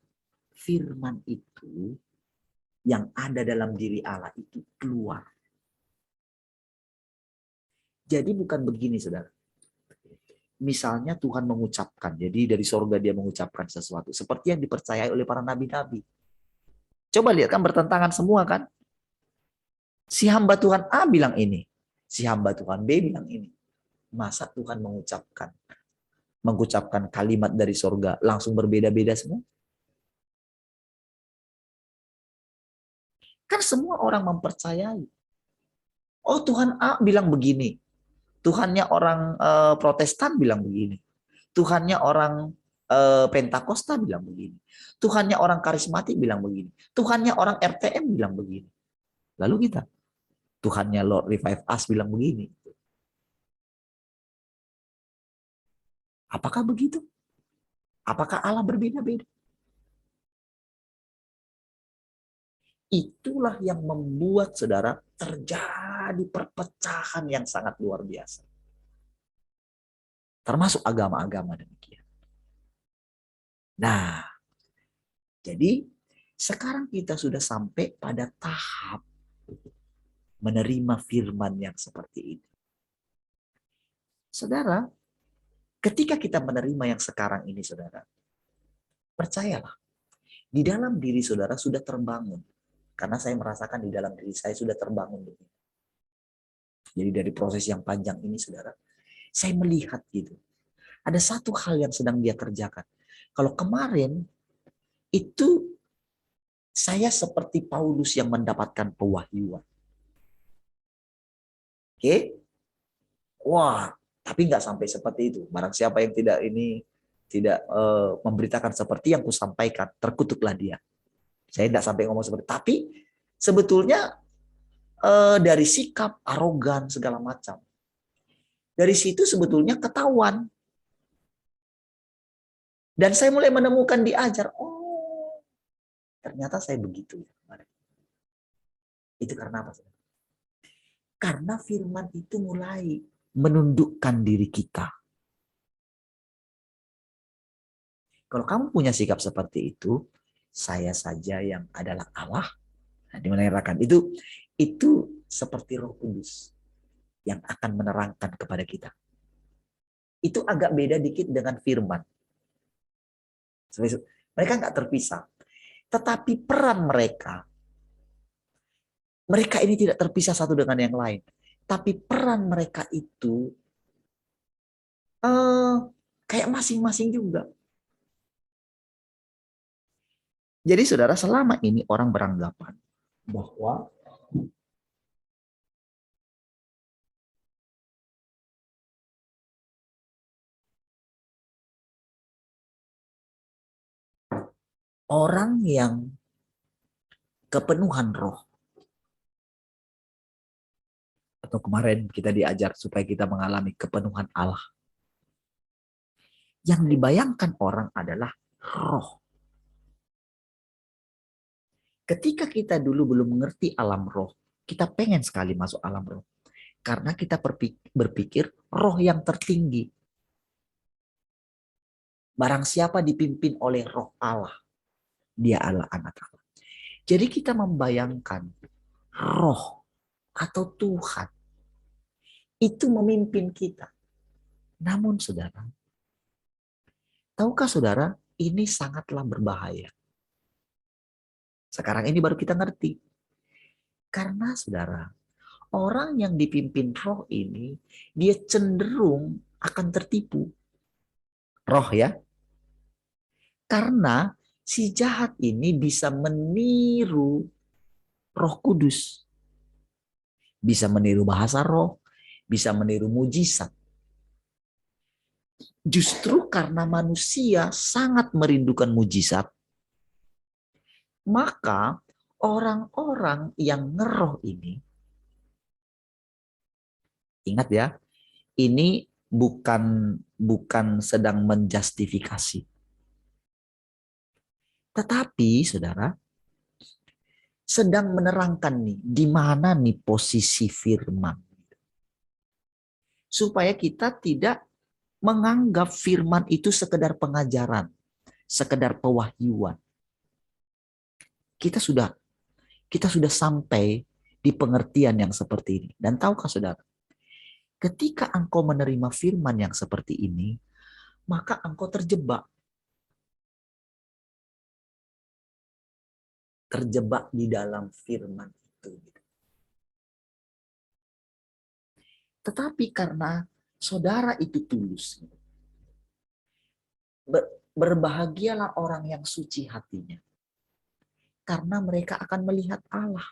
firman itu yang ada dalam diri Allah itu keluar. Jadi bukan begini saudara. Misalnya Tuhan mengucapkan, jadi dari sorga dia mengucapkan sesuatu. Seperti yang dipercayai oleh para nabi-nabi. Coba lihat kan bertentangan semua kan. Si hamba Tuhan A bilang ini. Si hamba Tuhan B bilang ini. Masa Tuhan mengucapkan kalimat dari sorga langsung berbeda-beda semua? Kan semua orang mempercayai. Oh Tuhan A bilang begini. Tuhannya orang Protestan bilang begini. Tuhannya orang Pentakosta bilang begini. Tuhannya orang karismatik bilang begini. Tuhannya orang RTM bilang begini. Lalu kita, Tuhannya Lord Revive Us bilang begini. Apakah begitu? Apakah Allah berbeda-beda? Itulah yang membuat saudara terjadi perpecahan yang sangat luar biasa. Termasuk agama-agama demikian. Nah, jadi sekarang kita sudah sampai pada tahap menerima firman yang seperti ini. Saudara, ketika kita menerima yang sekarang ini, saudara, percayalah, di dalam diri saudara sudah terbangun. Karena saya merasakan di dalam diri saya sudah terbangun. Jadi dari proses yang panjang ini, saudara, saya melihat gitu. Ada satu hal yang sedang dia kerjakan. Kalau kemarin, itu saya seperti Paulus yang mendapatkan pewahyuan. Oke? Wah, tapi nggak sampai seperti itu. Barang siapa yang tidak memberitakan seperti yang kusampaikan, terkutuklah dia. Saya tidak sampai ngomong seperti itu. Tapi sebetulnya dari sikap, arogan, segala macam. Dari situ sebetulnya ketahuan. Dan saya mulai menemukan diajar. Oh, ternyata saya begitu. Itu karena apa? Karena firman itu mulai menundukkan diri kita. Kalau kamu punya sikap seperti itu, saya saja yang adalah Allah. Nah, dimenerangkan itu seperti Roh Kudus yang akan menerangkan kepada kita. Itu agak beda dikit dengan firman. Mereka nggak terpisah. Tetapi peran mereka ini tidak terpisah satu dengan yang lain. Tapi peran mereka itu kayak masing-masing juga. Jadi saudara, selama ini orang beranggapan bahwa orang yang kepenuhan roh, atau kemarin kita diajar supaya kita mengalami kepenuhan Allah. Yang dibayangkan orang adalah roh. Ketika kita dulu belum mengerti alam roh, kita pengen sekali masuk alam roh. Karena kita berpikir roh yang tertinggi. Barang siapa dipimpin oleh roh Allah, dia adalah anak Allah. Jadi kita membayangkan roh atau Tuhan itu memimpin kita. Namun saudara, tahukah saudara, ini sangatlah berbahaya. Sekarang ini baru kita ngerti. Karena saudara, orang yang dipimpin roh ini, dia cenderung akan tertipu. Roh ya. Karena si jahat ini bisa meniru Roh Kudus. Bisa meniru bahasa roh, bisa meniru mujizat. Justru karena manusia sangat merindukan mujizat, maka orang-orang yang ngeroh ini, ingat ya, ini bukan sedang menjustifikasi. Tetapi saudara, sedang menerangkan nih, di mana nih posisi firman. Supaya kita tidak menganggap firman itu sekedar pengajaran, sekedar pewahyuan. Kita sudah sampai di pengertian yang seperti ini. Dan tahukah saudara, ketika engkau menerima firman yang seperti ini, maka engkau terjebak di dalam firman itu. Tetapi karena saudara itu tulus, berbahagialah orang yang suci hatinya, karena mereka akan melihat Allah.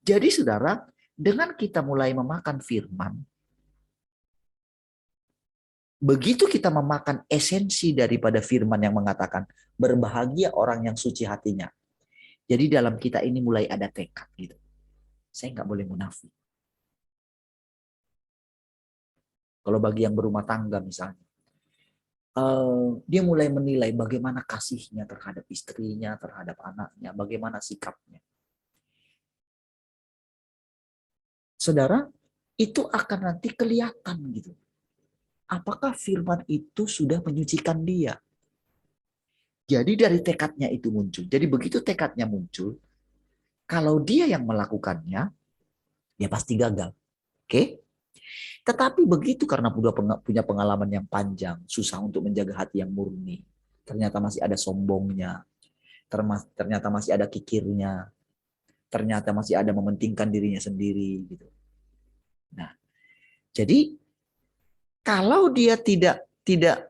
Jadi saudara, dengan kita mulai memakan firman, begitu kita memakan esensi daripada firman yang mengatakan berbahagia orang yang suci hatinya. Jadi dalam kita ini mulai ada tekad gitu. Saya nggak boleh munafik. Kalau bagi yang berumah tangga misalnya, dia mulai menilai bagaimana kasihnya terhadap istrinya, terhadap anaknya, bagaimana sikapnya. Saudara, itu akan nanti kelihatan gitu. Apakah firman itu sudah menyucikan dia? Jadi dari tekadnya itu muncul. Jadi begitu tekadnya muncul, kalau dia yang melakukannya, dia pasti gagal. Oke? Tetapi begitu karena punya pengalaman yang panjang, susah untuk menjaga hati yang murni. Ternyata masih ada sombongnya. Ternyata masih ada kikirnya. Ternyata masih ada mementingkan dirinya sendiri gitu. Nah, jadi kalau dia tidak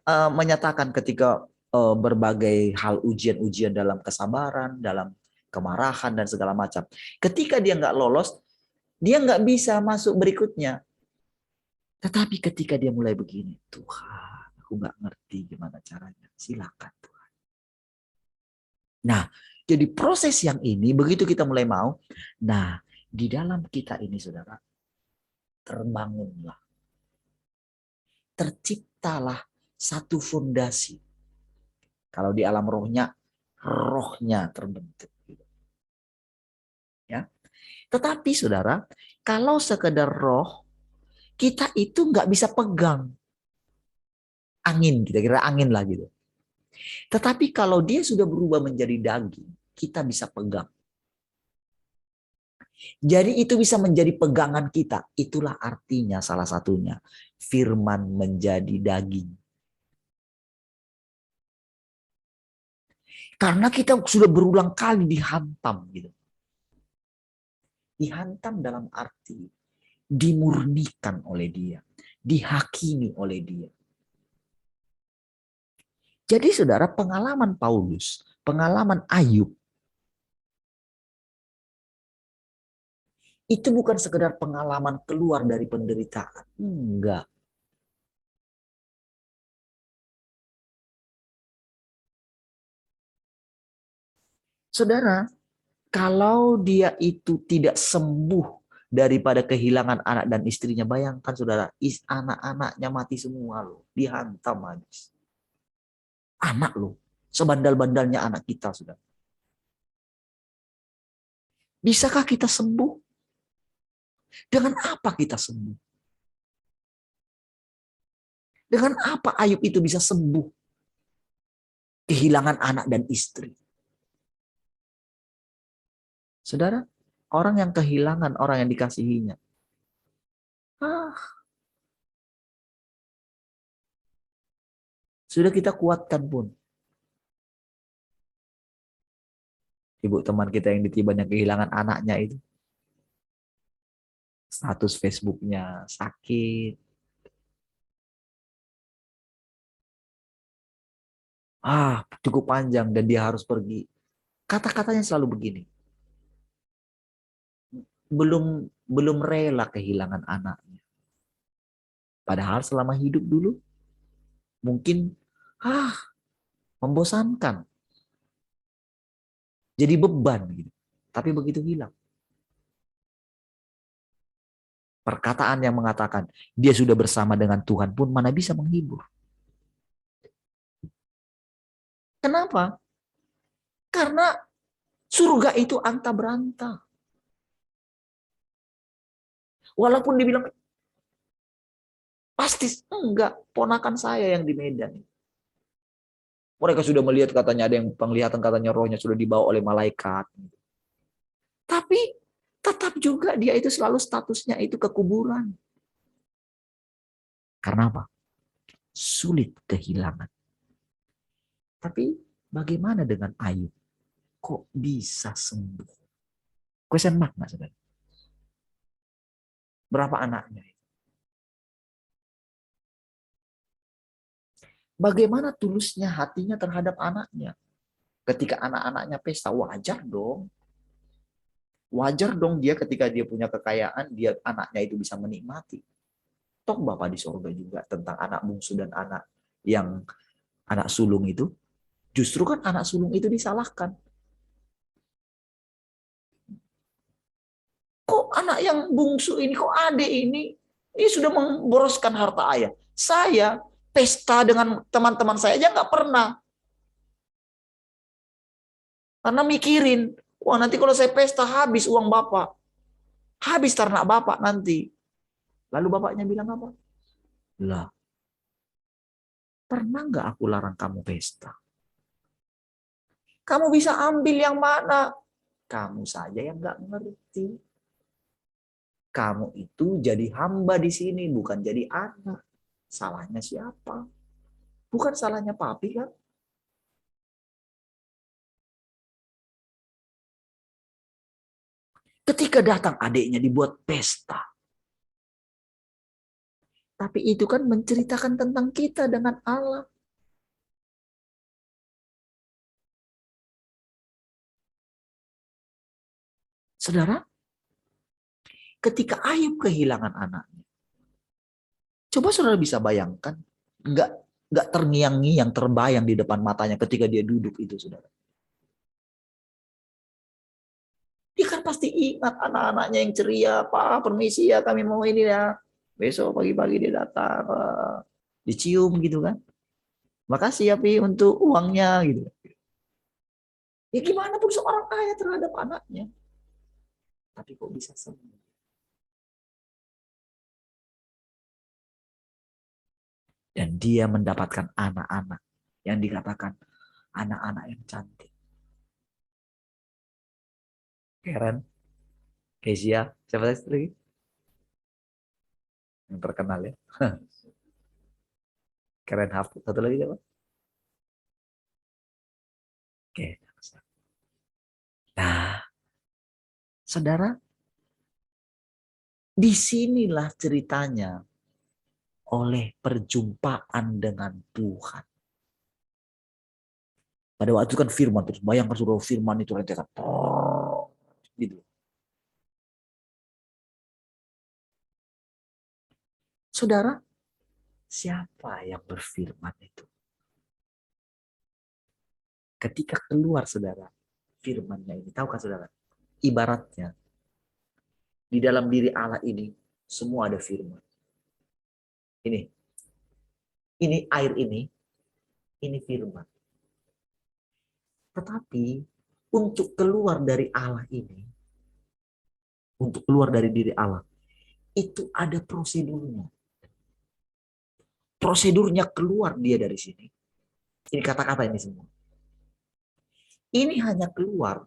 menyatakan ketika berbagai hal ujian-ujian dalam kesabaran, dalam kemarahan dan segala macam. Ketika dia nggak lolos, dia nggak bisa masuk berikutnya. Tetapi ketika dia mulai begini, Tuhan, aku nggak ngerti gimana caranya. Silakan Tuhan. Nah, jadi proses yang ini, begitu kita mulai mau, nah di dalam kita ini saudara, terbangunlah. Terciptalah satu fondasi. Kalau di alam rohnya terbentuk. Ya. Tetapi saudara, kalau sekedar roh, kita itu nggak bisa pegang angin, kita kira angin lah gitu. Tetapi kalau dia sudah berubah menjadi daging, kita bisa pegang. Jadi itu bisa menjadi pegangan kita. Itulah artinya salah satunya firman menjadi daging. Karena kita sudah berulang kali dihantam gitu. Dihantam dalam arti dimurnikan oleh dia, dihakimi oleh dia. Jadi saudara, pengalaman Paulus, pengalaman Ayub, itu bukan sekedar pengalaman keluar dari penderitaan. Enggak. Saudara, kalau dia itu tidak sembuh daripada kehilangan anak dan istrinya, bayangkan saudara, anak-anaknya mati semua loh, dihantam habis. Anak loh, sebandal-bandalnya anak kita sudah. Bisakah kita sembuh? Dengan apa kita sembuh? Dengan apa Ayub itu bisa sembuh? Kehilangan anak dan istri. Saudara, orang yang kehilangan orang yang dikasihinya. Sudah kita kuatkan pun. Ibu teman kita yang ditibanya kehilangan anaknya itu. Status Facebooknya sakit. Cukup panjang dan dia harus pergi. Kata-katanya selalu begini. Belum rela kehilangan anaknya. Padahal selama hidup dulu mungkin membosankan. Jadi beban gitu. Tapi begitu hilang. Perkataan yang mengatakan dia sudah bersama dengan Tuhan pun mana bisa menghibur. Kenapa? Karena surga itu anta beranta. Walaupun dibilang pasti enggak, ponakan saya yang di Medan. Mereka sudah melihat katanya ada yang penglihatan katanya rohnya sudah dibawa oleh malaikat. Tapi tetap juga dia itu selalu statusnya itu kekuburan. Karena apa? Sulit kehilangan. Tapi bagaimana dengan Ayub? Kok bisa sembuh? Question mark nggak saudara? Berapa anaknya? Bagaimana tulusnya hatinya terhadap anaknya? Ketika anak-anaknya pesta, wajar dong. Wajar dong dia ketika dia punya kekayaan, dia anaknya itu bisa menikmati. Toh Bapak di sorga juga tentang anak bungsu dan anak sulung itu. Justru kan anak sulung itu disalahkan. Kok anak yang bungsu ini, kok adik ini sudah memboroskan harta ayah. Saya pesta dengan teman-teman saya aja nggak pernah. Karena mikirin, wah nanti kalau saya pesta habis uang bapak. Habis ternak bapak nanti. Lalu bapaknya bilang apa? Lah, pernah nggak aku larang kamu pesta? Kamu bisa ambil yang mana? Kamu saja yang nggak ngerti. Kamu itu jadi hamba di sini, bukan jadi anak. Salahnya siapa? Bukan salahnya papi kan? Ketika datang adiknya dibuat pesta. Tapi itu kan menceritakan tentang kita dengan Allah. Saudara, ketika Ayub kehilangan anaknya, coba saudara bisa bayangkan, nggak nggak terngiang-ngiang terbayang di depan matanya ketika dia duduk itu, saudara. Dia kan pasti ingat anak-anaknya yang ceria, Pak, permisi ya, kami mau ini ya. Besok pagi-pagi dia datang, dicium gitu kan. Makasih ya Pi untuk uangnya gitu. Ya gimana pun seorang ayah terhadap anaknya. Tapi kok bisa sembuh? Dan dia mendapatkan anak-anak yang dikatakan anak-anak yang cantik. Karen, Kezia, siapa lagi? Yang terkenal ya. Karen Hafid, satu lagi siapa? Oke. Nah, saudara, disinilah ceritanya oleh perjumpaan dengan Tuhan. Pada waktu itu kan firman, terus bayangkan saudara firman itu rentetan. Gitu. Saudara, siapa yang berfirman itu? Ketika keluar saudara, firmannya ini, tahukah saudara? Ibaratnya, di dalam diri Allah ini, semua ada firman. Ini air ini firman. Tetapi, untuk keluar dari Allah ini, untuk keluar dari diri Allah, itu ada prosedurnya. Prosedurnya keluar dia dari sini. Ini kata-kata ini semua. Ini hanya keluar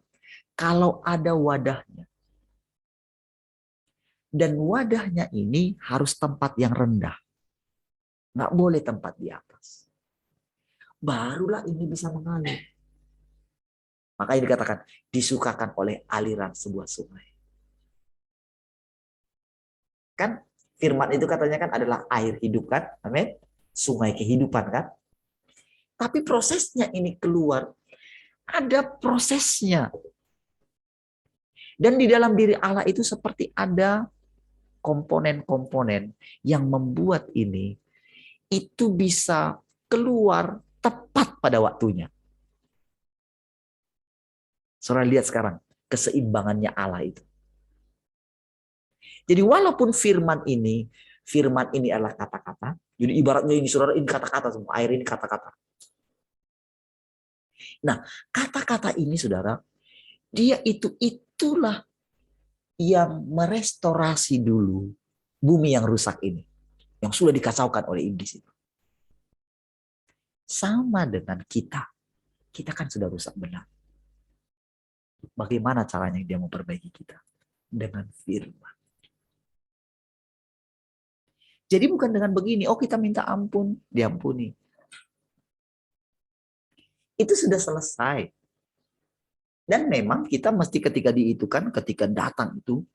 kalau ada wadahnya. Dan wadahnya ini harus tempat yang rendah. Nggak boleh tempat di atas. Barulah ini bisa mengalir. Makanya dikatakan disukakan oleh aliran sebuah sungai. Kan firman itu katanya kan adalah air hidup kan? Amin. Sungai kehidupan kan? Tapi prosesnya ini keluar. Ada prosesnya. Dan di dalam diri Allah itu seperti ada komponen-komponen yang membuat ini itu bisa keluar tepat pada waktunya. Saudara lihat sekarang keseimbangannya Allah itu. Jadi walaupun firman ini adalah kata-kata. Jadi ibaratnya ini saudara, ini kata-kata semua. Air ini kata-kata. Nah, kata-kata ini saudara, dia itulah yang merestorasi dulu bumi yang rusak ini. Yang sudah dikacaukan oleh iblis itu. Sama dengan kita. Kita kan sudah rusak benar. Bagaimana caranya dia memperbaiki kita? Dengan firman. Jadi bukan dengan begini, oh kita minta ampun, diampuni. Itu sudah selesai. Dan memang kita mesti ketika diitukan, ketika datang itu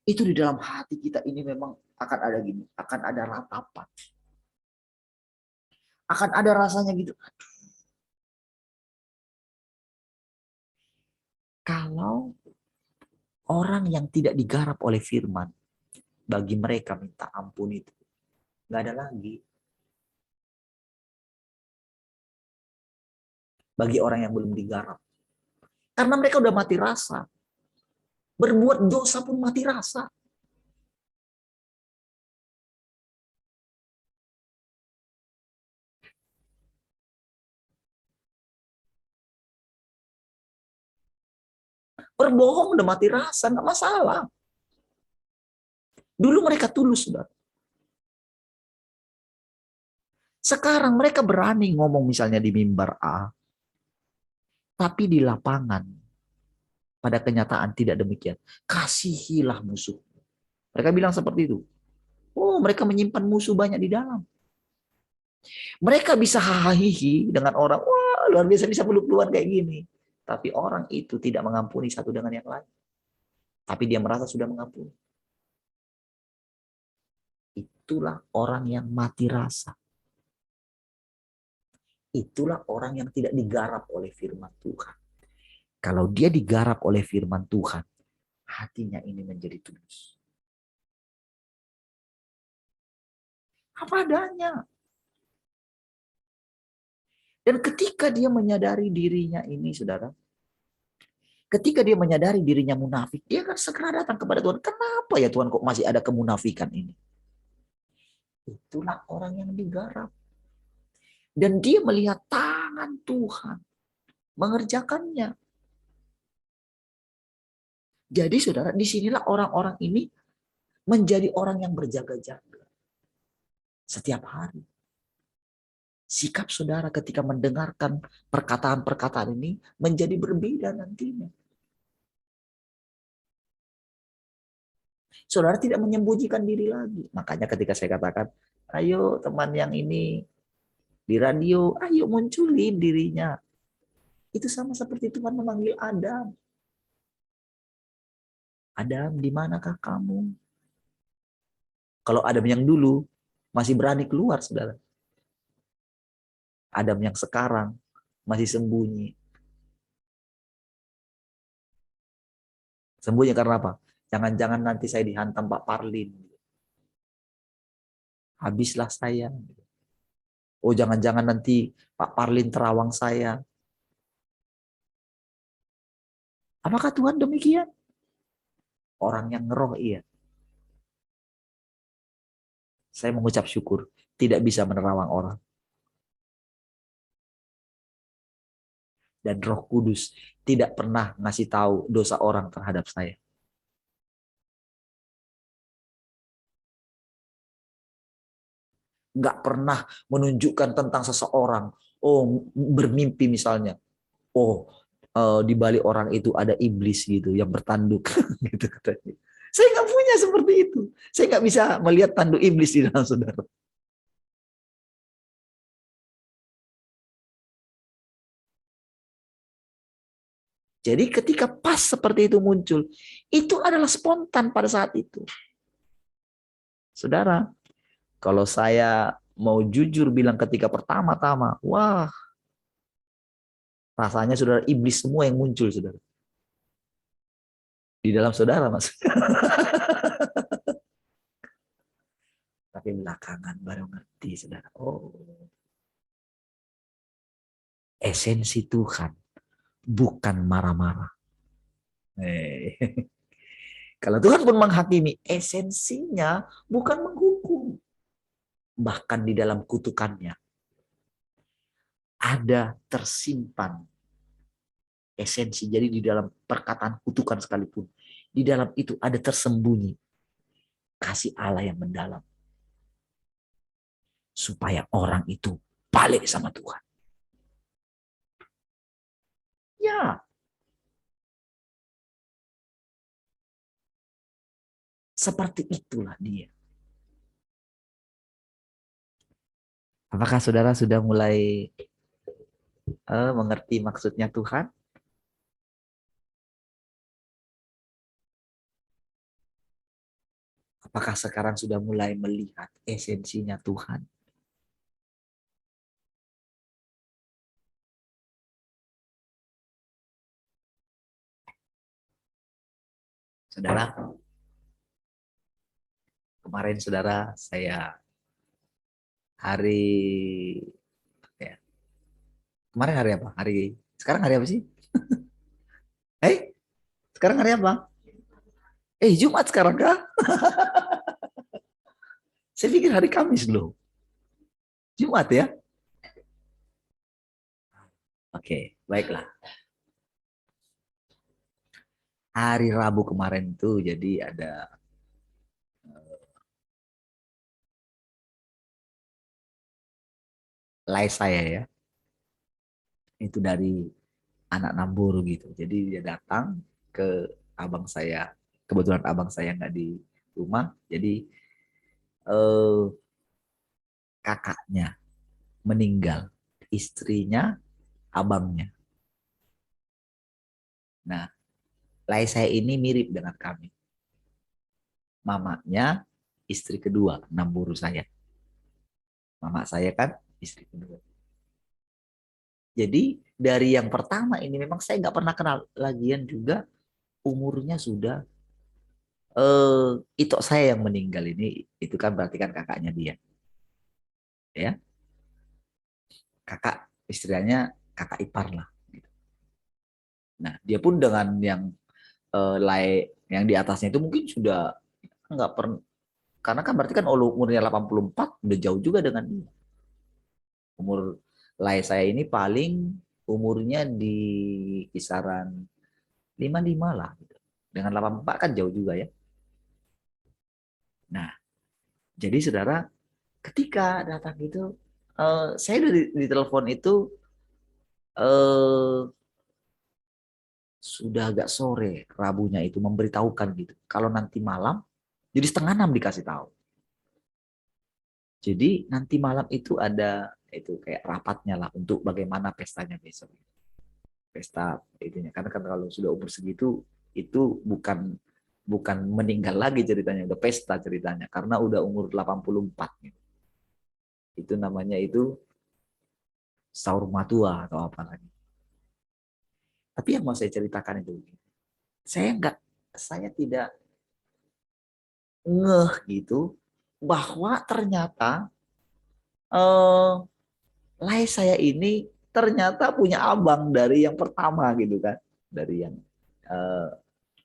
di dalam hati kita ini memang akan ada gini, akan ada ratapan. Akan ada rasanya gitu. Kalau orang yang tidak digarap oleh firman, bagi mereka minta ampun itu nggak ada lagi. Bagi orang yang belum digarap. Karena mereka udah mati rasa. Berbuat dosa pun mati rasa. Berbohong udah mati rasa, nggak masalah. Dulu mereka tulus, saudara. Sekarang mereka berani ngomong misalnya di mimbar A. Tapi di lapangan, pada kenyataan tidak demikian. Kasihilah musuh. Mereka bilang seperti itu. Oh, mereka menyimpan musuh banyak di dalam. Mereka bisa hahihi dengan orang, wah luar biasa bisa peluk-pelukan kayak gini. Tapi orang itu tidak mengampuni satu dengan yang lain. Tapi dia merasa sudah mengampuni. Itulah orang yang mati rasa. Itulah orang yang tidak digarap oleh firman Tuhan. Kalau dia digarap oleh firman Tuhan, hatinya ini menjadi tulus. Apa adanya. Dan ketika dia menyadari dirinya ini, saudara, ketika dia menyadari dirinya munafik, dia akan segera datang kepada Tuhan. Kenapa ya Tuhan kok masih ada kemunafikan ini? Itulah orang yang digarap. Dan dia melihat tangan Tuhan mengerjakannya. Jadi saudara, disinilah orang-orang ini menjadi orang yang berjaga-jaga. Setiap hari. Sikap saudara ketika mendengarkan perkataan-perkataan ini menjadi berbeda nantinya. Saudara tidak menyembunyikan diri lagi. Makanya ketika saya katakan, ayo teman yang ini di radio, ayo munculin dirinya. Itu sama seperti Tuhan memanggil Adam. Adam, di manakah kamu? Kalau Adam yang dulu masih berani keluar, saudara. Adam yang sekarang masih sembunyi. Sembunyi karena apa? Jangan-jangan nanti saya dihantam Pak Parlin. Habislah saya. Oh, jangan-jangan nanti Pak Parlin terawang saya. Apakah Tuhan demikian? Orang yang ngeroh iya. Saya mengucap syukur. Tidak bisa menerawang orang. Dan Roh Kudus tidak pernah ngasih tahu dosa orang terhadap saya. Nggak pernah menunjukkan tentang seseorang. Oh, bermimpi misalnya. Oh, di balik orang itu ada iblis gitu yang bertanduk. Gitu katanya. Saya nggak punya seperti itu. Saya nggak bisa melihat tanduk iblis di dalam saudara. Jadi ketika pas seperti itu muncul, itu adalah spontan pada saat itu. Saudara, kalau saya mau jujur bilang ketika pertama-tama, wah, rasanya saudara iblis semua yang muncul, saudara. Di dalam saudara, mas. Tapi belakangan baru ngerti, saudara. Oh, esensi Tuhan bukan marah-marah. Kalau Tuhan pun menghakimi, esensinya bukan menghukum. Bahkan di dalam kutukannya ada tersimpan esensi. Jadi di dalam perkataan kutukan sekalipun, di dalam itu ada tersembunyi kasih Allah yang mendalam. Supaya orang itu balik sama Tuhan. Ya. Seperti itulah dia. Apakah saudara sudah mulai mengerti maksudnya Tuhan? Apakah sekarang sudah mulai melihat esensinya Tuhan? Saudara, kemarin saudara saya hari ya, kemarin hari apa? Sekarang hari apa sih? Sekarang hari apa? Jumat sekarang kah? Saya pikir hari Kamis loh. Jumat ya? Oke, baiklah. Hari Rabu kemarin tuh jadi ada live saya ya. Itu dari anak Nambur gitu. Jadi dia datang ke abang saya. Kebetulan abang saya nggak di rumah. Jadi eh, kakaknya meninggal. Istrinya abangnya. Nah, lai saya ini mirip dengan kami. Mamanya istri kedua, Namburu saya. Mama saya kan istri kedua. Jadi dari yang pertama ini memang saya nggak pernah kenal. Lagian juga umurnya sudah itu saya yang meninggal ini itu kan berarti kan kakaknya dia ya, kakak istilahnya kakak ipar lah gitu. Nah dia pun dengan yang yang di atasnya itu mungkin sudah nggak pernah, karena kan berarti kan umurnya 84 udah jauh juga dengan dia. Umur saya ini paling umurnya di kisaran 55 lah gitu. Dengan 84 kan jauh juga ya. Nah jadi saudara ketika datang itu saya di telepon itu eh, sudah agak sore Rabunya itu memberitahukan gitu. Kalau nanti malam, jadi setengah 6 dikasih tahu. Jadi nanti malam itu ada itu kayak rapatnya lah untuk bagaimana pestanya besok. pesta itunya. Karena kan kalau sudah umur segitu itu bukan meninggal lagi ceritanya, udah pesta ceritanya karena udah umur 84 gitu. Itu namanya itu sahur matua atau apa lagi. Tapi yang mau saya ceritakan itu saya tidak ngeh gitu bahwa ternyata Lai saya ini ternyata punya abang dari yang pertama gitu kan, dari yang eh,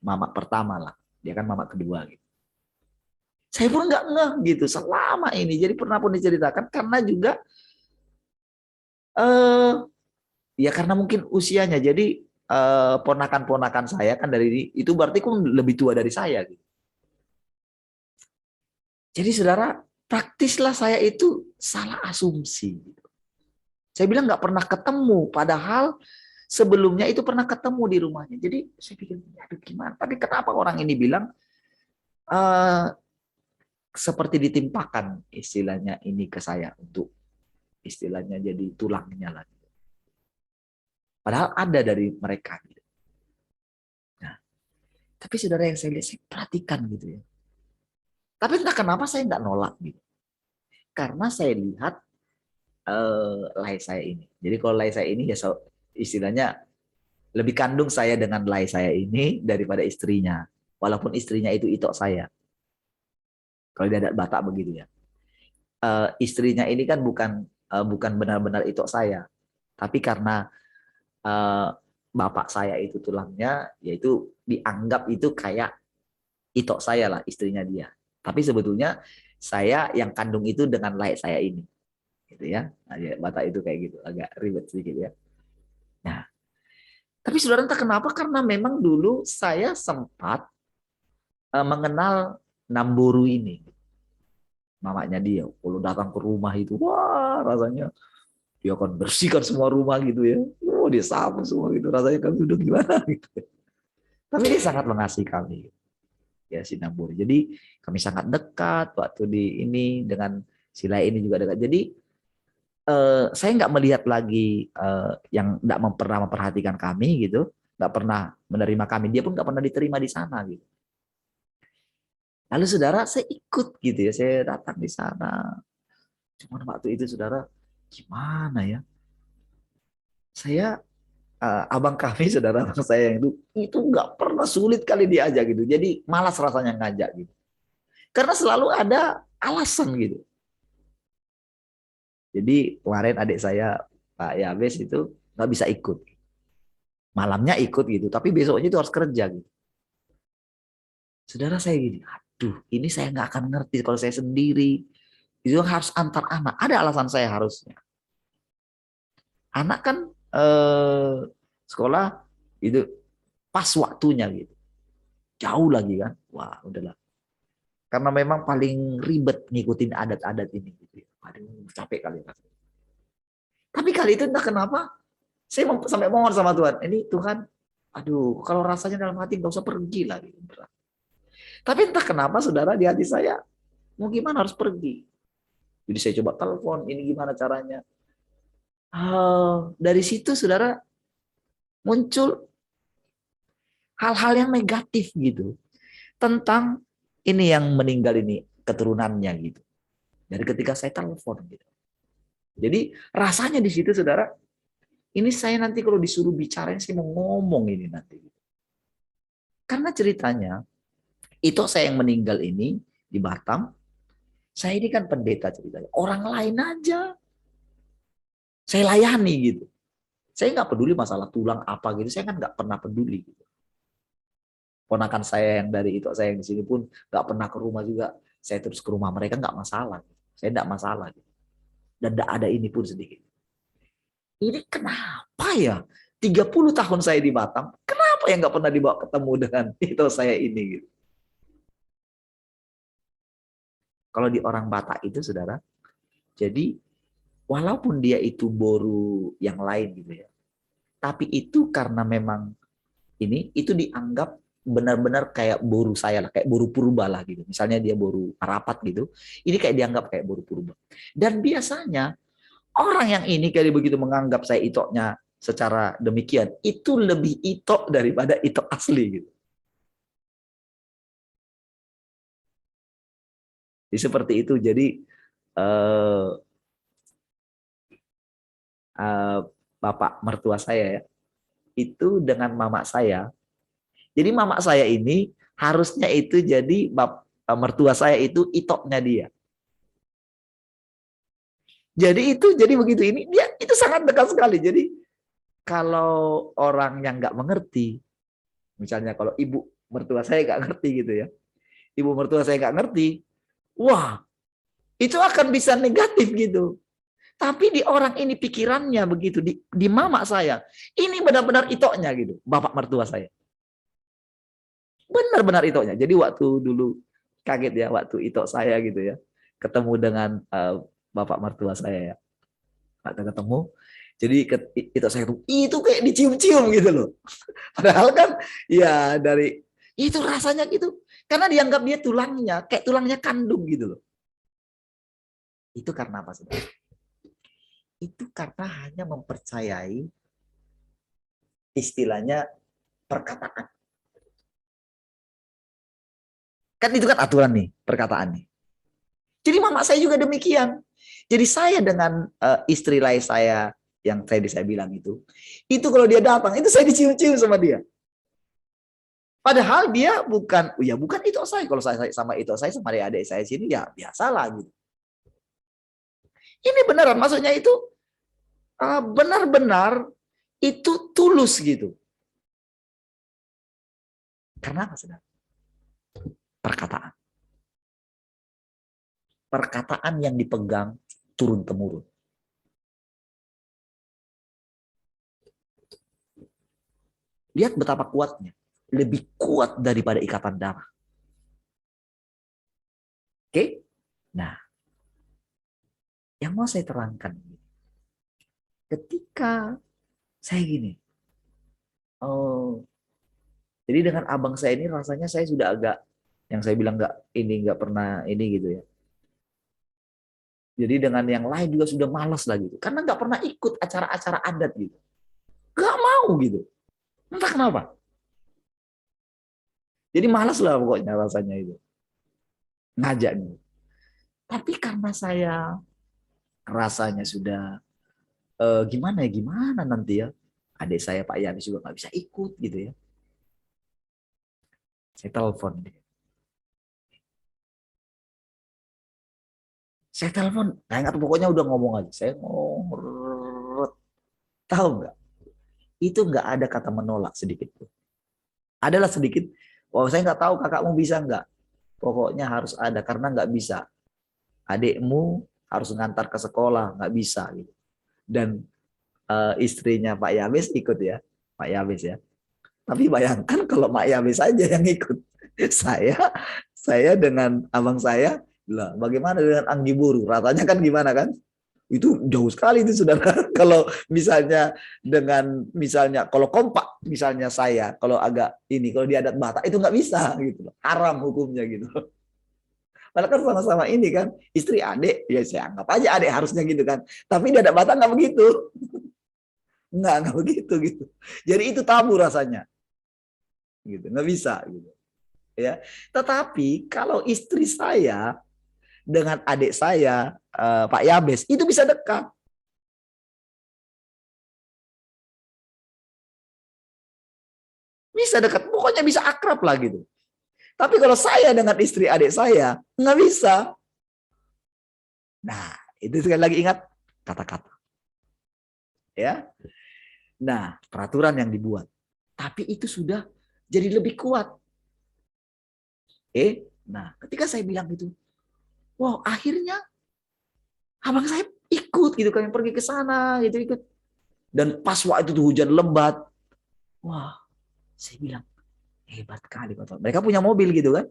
mama pertama lah, dia kan mama kedua gitu. Saya pun nggak ngeh gitu selama ini, jadi pernah pun diceritakan karena juga eh ya karena mungkin usianya, jadi ponakan-ponakan saya kan dari itu berarti kan lebih tua dari saya gitu. Jadi saudara, praktislah saya itu salah asumsi. Saya bilang nggak pernah ketemu, padahal sebelumnya itu pernah ketemu di rumahnya. Jadi saya pikir, aduh gimana? Tapi kenapa orang ini bilang eh, seperti ditimpakan istilahnya ini ke saya untuk istilahnya jadi tulangnya lah. Padahal ada dari mereka. Nah, tapi saudara yang saya lihat, saya perhatikan gitu ya. Tapi entah kenapa saya nggak nolak gitu. Karena saya lihat lai saya ini. Jadi kalau lai saya ini ya istilahnya lebih kandung saya dengan lai saya ini daripada istrinya. Walaupun istrinya itu itok saya. Kalau dia ada Batak begitu ya. Istrinya ini kan bukan benar-benar itok saya. Tapi karena eh, bapak saya itu tulangnya, yaitu dianggap itu kayak itok saya lah istrinya dia. Tapi sebetulnya saya yang kandung itu dengan lai saya ini. Gitu ya. Nah, Batak itu kayak gitu. Agak ribet sedikit ya. Nah, tapi saudara entah kenapa karena memang dulu saya sempat mengenal Namburu ini. Mamanya dia. Kalau datang ke rumah itu, wah rasanya dia akan bersihkan semua rumah gitu ya. Oh, dia sapu semua gitu. Rasanya kami udah gimana gitu. Tapi dia sangat mengasihi kami. Ya, si Namburu. Jadi kami sangat dekat waktu di ini dengan sila ini juga dekat. Jadi saya nggak melihat lagi yang nggak pernah memperhatikan kami gitu, nggak pernah menerima kami. Dia pun nggak pernah diterima di sana gitu. Lalu saudara, saya ikut gitu ya, saya datang di sana. Cuman waktu itu saudara, gimana ya? Saya abang kami, saudara abang saya yang itu nggak pernah sulit kali diajak gitu. Jadi malas rasanya ngajak gitu. Karena selalu ada alasan gitu. Jadi kemarin adik saya Pak Yabes itu nggak bisa ikut. Malamnya ikut gitu, tapi besoknya itu harus kerja gitu. Saudara saya gini, aduh ini saya nggak akan ngerti kalau saya sendiri. Itu harus antar anak. Ada alasan saya harusnya. Anak kan sekolah itu pas waktunya gitu. Jauh lagi kan. Wah udahlah. Karena memang paling ribet ngikutin adat-adat ini. Gitu. Aduh capek kali. Tapi kali itu entah kenapa saya sampai mohon sama Tuhan. Ini Tuhan, aduh kalau rasanya dalam hati nggak usah pergi lagi. Tapi entah kenapa saudara di hati saya, mau gimana harus pergi. Jadi saya coba telepon, ini gimana caranya. Dari situ saudara muncul hal-hal yang negatif gitu. Tentang ini yang meninggal ini, keturunannya gitu. Dari ketika saya telepon gitu. Jadi rasanya di situ saudara, ini saya nanti kalau disuruh bicarain, saya mau ngomong ini nanti. Karena ceritanya, itu saya yang meninggal ini di Batam, saya ini kan pendeta ceritanya. Orang lain aja saya layani gitu. Saya nggak peduli masalah tulang apa gitu, saya kan nggak pernah peduli. Gitu. Ponakan saya yang dari itu saya yang di sini pun nggak pernah ke rumah juga. Saya terus ke rumah mereka nggak masalah. Saya nggak masalah. Gitu. Dan nggak ada ini pun sedikit. Ini kenapa ya? 30 tahun saya di Batam, kenapa ya nggak pernah dibawa ketemu dengan itu saya ini gitu. Kalau di orang Batak itu saudara, jadi walaupun dia itu boru yang lain gitu ya, tapi itu karena memang ini itu dianggap benar-benar kayak boru saya lah, kayak boru purba lah gitu. Misalnya dia boru rapat gitu, ini kayak dianggap kayak boru purba. Dan biasanya orang yang ini kayak begitu menganggap saya itoknya secara demikian, itu lebih itok daripada itok asli gitu. Jadi seperti itu. Jadi eh, bapak mertua saya ya, itu dengan mama saya. Jadi mama saya ini harusnya itu jadi mertua saya itu itoknya dia. Jadi begitu ini dia itu sangat dekat sekali. Jadi kalau orang yang nggak mengerti, misalnya kalau ibu mertua saya nggak ngerti gitu ya, ibu mertua saya nggak ngerti, wah itu akan bisa negatif gitu. Tapi di orang ini pikirannya begitu, di mama saya, ini benar-benar itoknya gitu, bapak mertua saya. Benar-benar itoknya. Jadi waktu dulu kaget ya, waktu itok saya gitu ya, ketemu dengan bapak mertua saya ya. Waktu ketemu, jadi itok saya itu kayak dicium-cium gitu loh. Padahal kan ya dari itu rasanya gitu. Karena dianggap dia tulangnya, kayak tulangnya kandung gitu loh. Itu karena apa sih? Itu karena hanya mempercayai istilahnya perkataan. Kan itu kan aturan nih, perkataan nih. Jadi mama saya juga demikian. Jadi saya dengan istri lain saya yang tadi saya bilang itu kalau dia datang, itu saya dicium-cium sama dia. Padahal dia bukan, ya bukan itu saya. Kalau saya sama itu saya sama adik saya sini ya biasalah gitu. Ini beneran, maksudnya itu benar-benar itu tulus gitu. Karena apa, saudara? Perkataan. Perkataan yang dipegang turun-temurun. Lihat betapa kuatnya. Lebih kuat daripada ikatan darah. Oke? Nah, yang mau saya terangkan. Ketika saya gini, oh, jadi dengan abang saya ini rasanya saya sudah agak, yang saya bilang nggak pernah ini gitu ya. Jadi dengan yang lain juga sudah malas lah gitu. Karena nggak pernah ikut acara-acara adat gitu. Nggak mau gitu. Entah kenapa. Jadi malas lah pokoknya rasanya itu. Ngajak gitu. Tapi karena saya rasanya sudah gimana nanti ya. Adik saya Pak Yani juga nggak bisa ikut gitu ya. Saya telepon dia. Saya telepon, nggak pokoknya udah ngomong aja. Saya ngomong, tahu nggak? Itu nggak ada kata menolak sedikit pun. Adalah sedikit, oh saya nggak tahu kakakmu bisa nggak. Pokoknya harus ada karena nggak bisa. Adikmu harus ngantar ke sekolah, nggak bisa gitu. Dan istrinya Pak Yamis ikut ya, Pak Yamis ya. Tapi bayangkan kalau Pak Yamis saja yang ikut, saya dengan abang saya, lah bagaimana dengan Anggi Buru? Rasanya kan gimana kan? Itu jauh sekali itu saudara. Kalau misalnya misalnya kalau kompak misalnya saya kalau agak ini kalau di adat Batak itu nggak bisa gitu loh, haram hukumnya gitu. Padahal kan sama-sama ini kan istri adik ya saya anggap aja adik harusnya gitu kan. Tapi di adat Batak nggak begitu, nggak begitu gitu. Jadi itu tabu rasanya, gitu nggak bisa gitu ya. Tetapi kalau istri saya dengan adik saya Pak Yabes itu bisa dekat. Bisa dekat, pokoknya bisa akrab lah gitu. Tapi kalau saya dengan istri adik saya, nggak bisa. Nah, itu sekali lagi ingat kata-kata. Ya. Nah, peraturan yang dibuat. Tapi itu sudah jadi lebih kuat. Nah, ketika saya bilang itu, wow, akhirnya abang saya ikut gitu kan, pergi ke sana gitu ikut. Dan pas waktu itu hujan lebat, wah, saya bilang hebat kali kata. Mereka punya mobil gitu kan,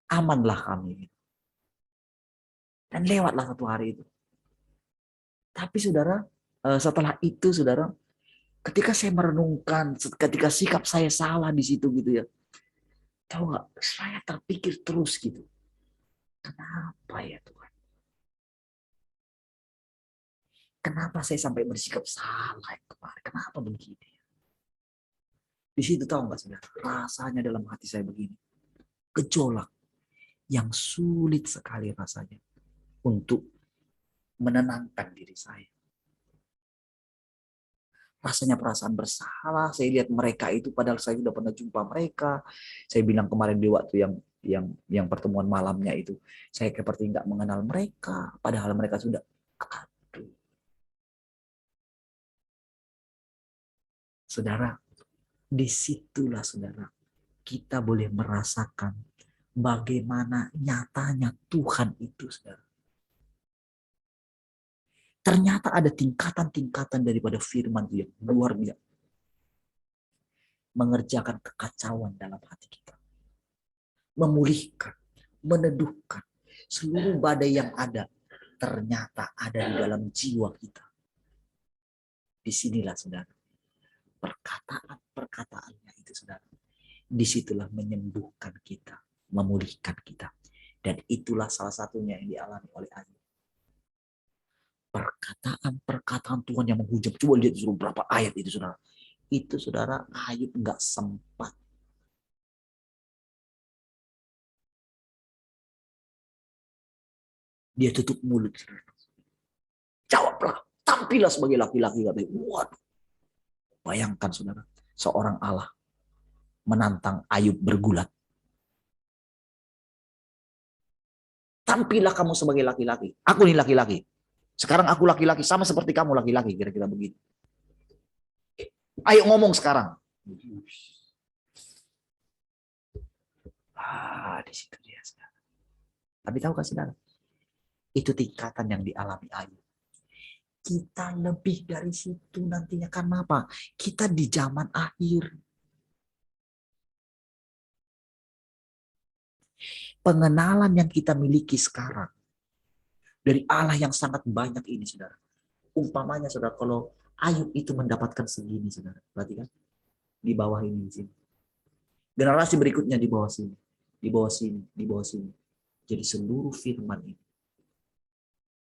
amanlah kami. Dan lewatlah satu hari itu. Tapi saudara, setelah itu saudara, ketika saya merenungkan, ketika sikap saya salah di situ gitu ya, tahu nggak? Saya terpikir terus gitu. Kenapa ya Tuhan? Kenapa saya sampai bersikap salah yang kemarin? Kenapa begini? Di situ tahu nggak saudara? Rasanya dalam hati saya begini. Gejolak yang sulit sekali rasanya untuk menenangkan diri saya. Rasanya perasaan bersalah. Saya lihat mereka itu, padahal saya sudah pernah jumpa mereka. Saya bilang kemarin di waktu yang pertemuan malamnya itu, saya seperti nggak mengenal mereka, padahal mereka sudah. Aduh. Saudara, disitulah saudara kita boleh merasakan bagaimana nyatanya Tuhan itu, saudara. Ternyata ada tingkatan-tingkatan daripada firman itu yang luar biasa. Mengerjakan kekacauan dalam hati kita. Memulihkan, meneduhkan seluruh badai yang ada. Ternyata ada di dalam jiwa kita. Disinilah saudara. Perkataan-perkataannya itu saudara. Disitulah menyembuhkan kita. Memulihkan kita. Dan itulah salah satunya yang dialami oleh Ayub. Perkataan-perkataan Tuhan yang menghujam. Coba lihat suruh berapa ayat itu saudara. Itu saudara Ayub nggak sempat. Dia tutup mulut saudara. Jawablah, tampillah sebagai laki-laki. Waduh. Bayangkan saudara, seorang Allah menantang Ayub bergulat. Tampillah kamu sebagai laki-laki. Aku nih laki-laki. Sekarang aku laki-laki sama seperti kamu laki-laki, kira-kira begitu. Ayo ngomong sekarang. Di situ dia, saudara. Tapi tahukah saudara? Itu tingkatan yang dialami Ayub. Kita lebih dari situ nantinya. Karena apa? Kita di zaman akhir. Pengenalan yang kita miliki sekarang dari Allah yang sangat banyak ini, saudara. Umpamanya, saudara, kalau Ayub itu mendapatkan segini, saudara, berarti kan di bawah ini, di sini. Generasi berikutnya di bawah sini, di bawah sini, di bawah sini. Jadi seluruh firman ini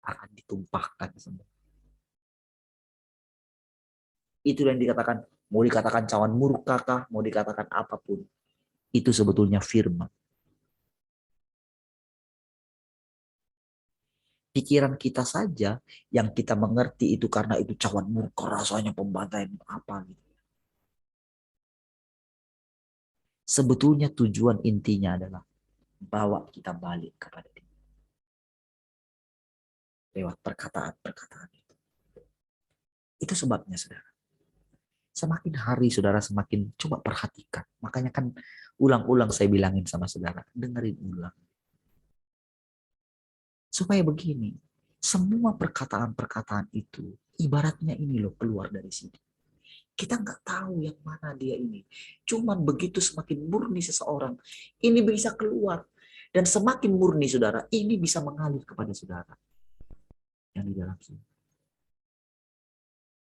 akan ditumpahkan semua. Itu yang dikatakan, mau dikatakan cawan murka kah, mau dikatakan apapun, itu sebetulnya firman. Pikiran kita saja yang kita mengerti itu karena itu cawan murka, rasanya pembantaian apa gitu. Sebetulnya tujuan intinya adalah bawa kita balik kepada dia. Lewat perkataan-perkataan itu. Itu sebabnya saudara. Semakin hari saudara semakin coba perhatikan. Makanya kan ulang-ulang saya bilangin sama saudara. Dengerin ulang. Supaya begini. Semua perkataan-perkataan itu ibaratnya ini loh keluar dari sini. Kita nggak tahu yang mana dia ini. Cuman begitu semakin murni seseorang, ini bisa keluar. Dan semakin murni saudara, ini bisa mengalir kepada saudara. Yang di dalam sini.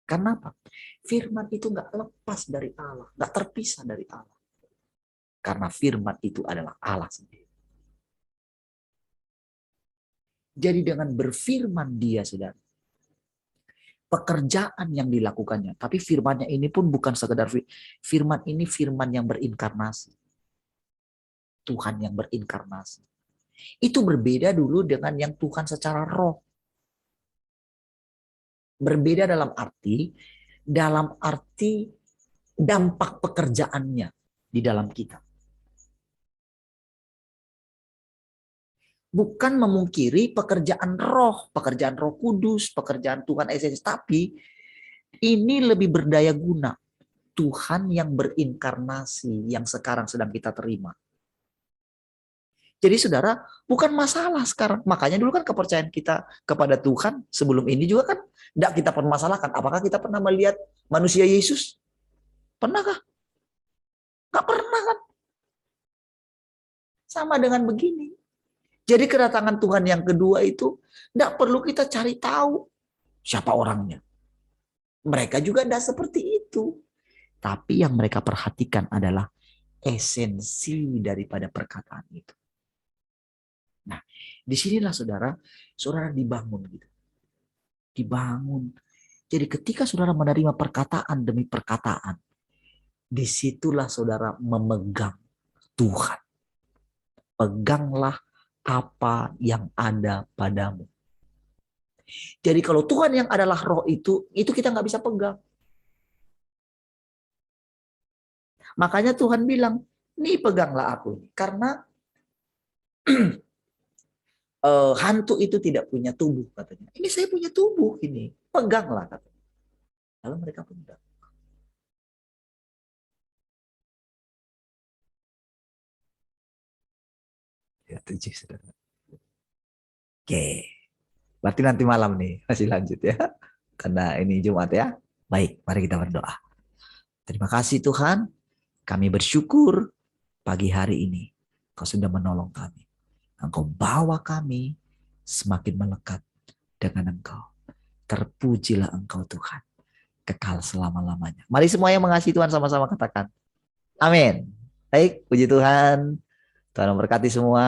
Karena apa? Firman itu nggak lepas dari Allah. Nggak terpisah dari Allah. Karena firman itu adalah Allah sendiri. Jadi dengan berfirman dia saudara. Pekerjaan yang dilakukannya. Tapi firmannya ini pun bukan sekedar firman ini firman yang berinkarnasi. Tuhan yang berinkarnasi. Itu berbeda dulu dengan yang Tuhan secara roh. Berbeda dalam arti dampak pekerjaannya di dalam kita. Bukan memungkiri pekerjaan roh kudus, pekerjaan Tuhan esensi, tapi ini lebih berdaya guna. Tuhan yang berinkarnasi yang sekarang sedang kita terima. Jadi saudara, bukan masalah sekarang. Makanya dulu kan kepercayaan kita kepada Tuhan sebelum ini juga kan tidak kita permasalahkan. Apakah kita pernah melihat manusia Yesus? Pernahkah? Nggak pernah kan? Sama dengan begini. Jadi kedatangan Tuhan yang kedua itu tidak perlu kita cari tahu siapa orangnya. Mereka juga tidak seperti itu. Tapi yang mereka perhatikan adalah esensi daripada perkataan itu. Nah, disinilah saudara dibangun gitu. dibangun. Jadi ketika saudara menerima perkataan demi perkataan, disitulah saudara memegang Tuhan. Peganglah apa yang ada padamu. Jadi kalau Tuhan yang adalah roh itu kita nggak bisa pegang. Makanya Tuhan bilang, nih peganglah aku. Karena hantu itu tidak punya tubuh katanya. Ini saya punya tubuh ini. Peganglah katanya. Lalu mereka pegang. Ya, 7 saudara. Oke. Berarti nanti malam nih masih lanjut ya. Karena ini Jumat ya. Baik, mari kita berdoa. Terima kasih Tuhan. Kami bersyukur pagi hari ini Kau sudah menolong kami. Engkau bawa kami semakin melekat dengan Engkau. Terpujilah Engkau Tuhan. Kekal selama-lamanya. Mari semua yang mengasihi Tuhan sama-sama katakan. Amin. Baik, puji Tuhan. Tuhan memberkati semua.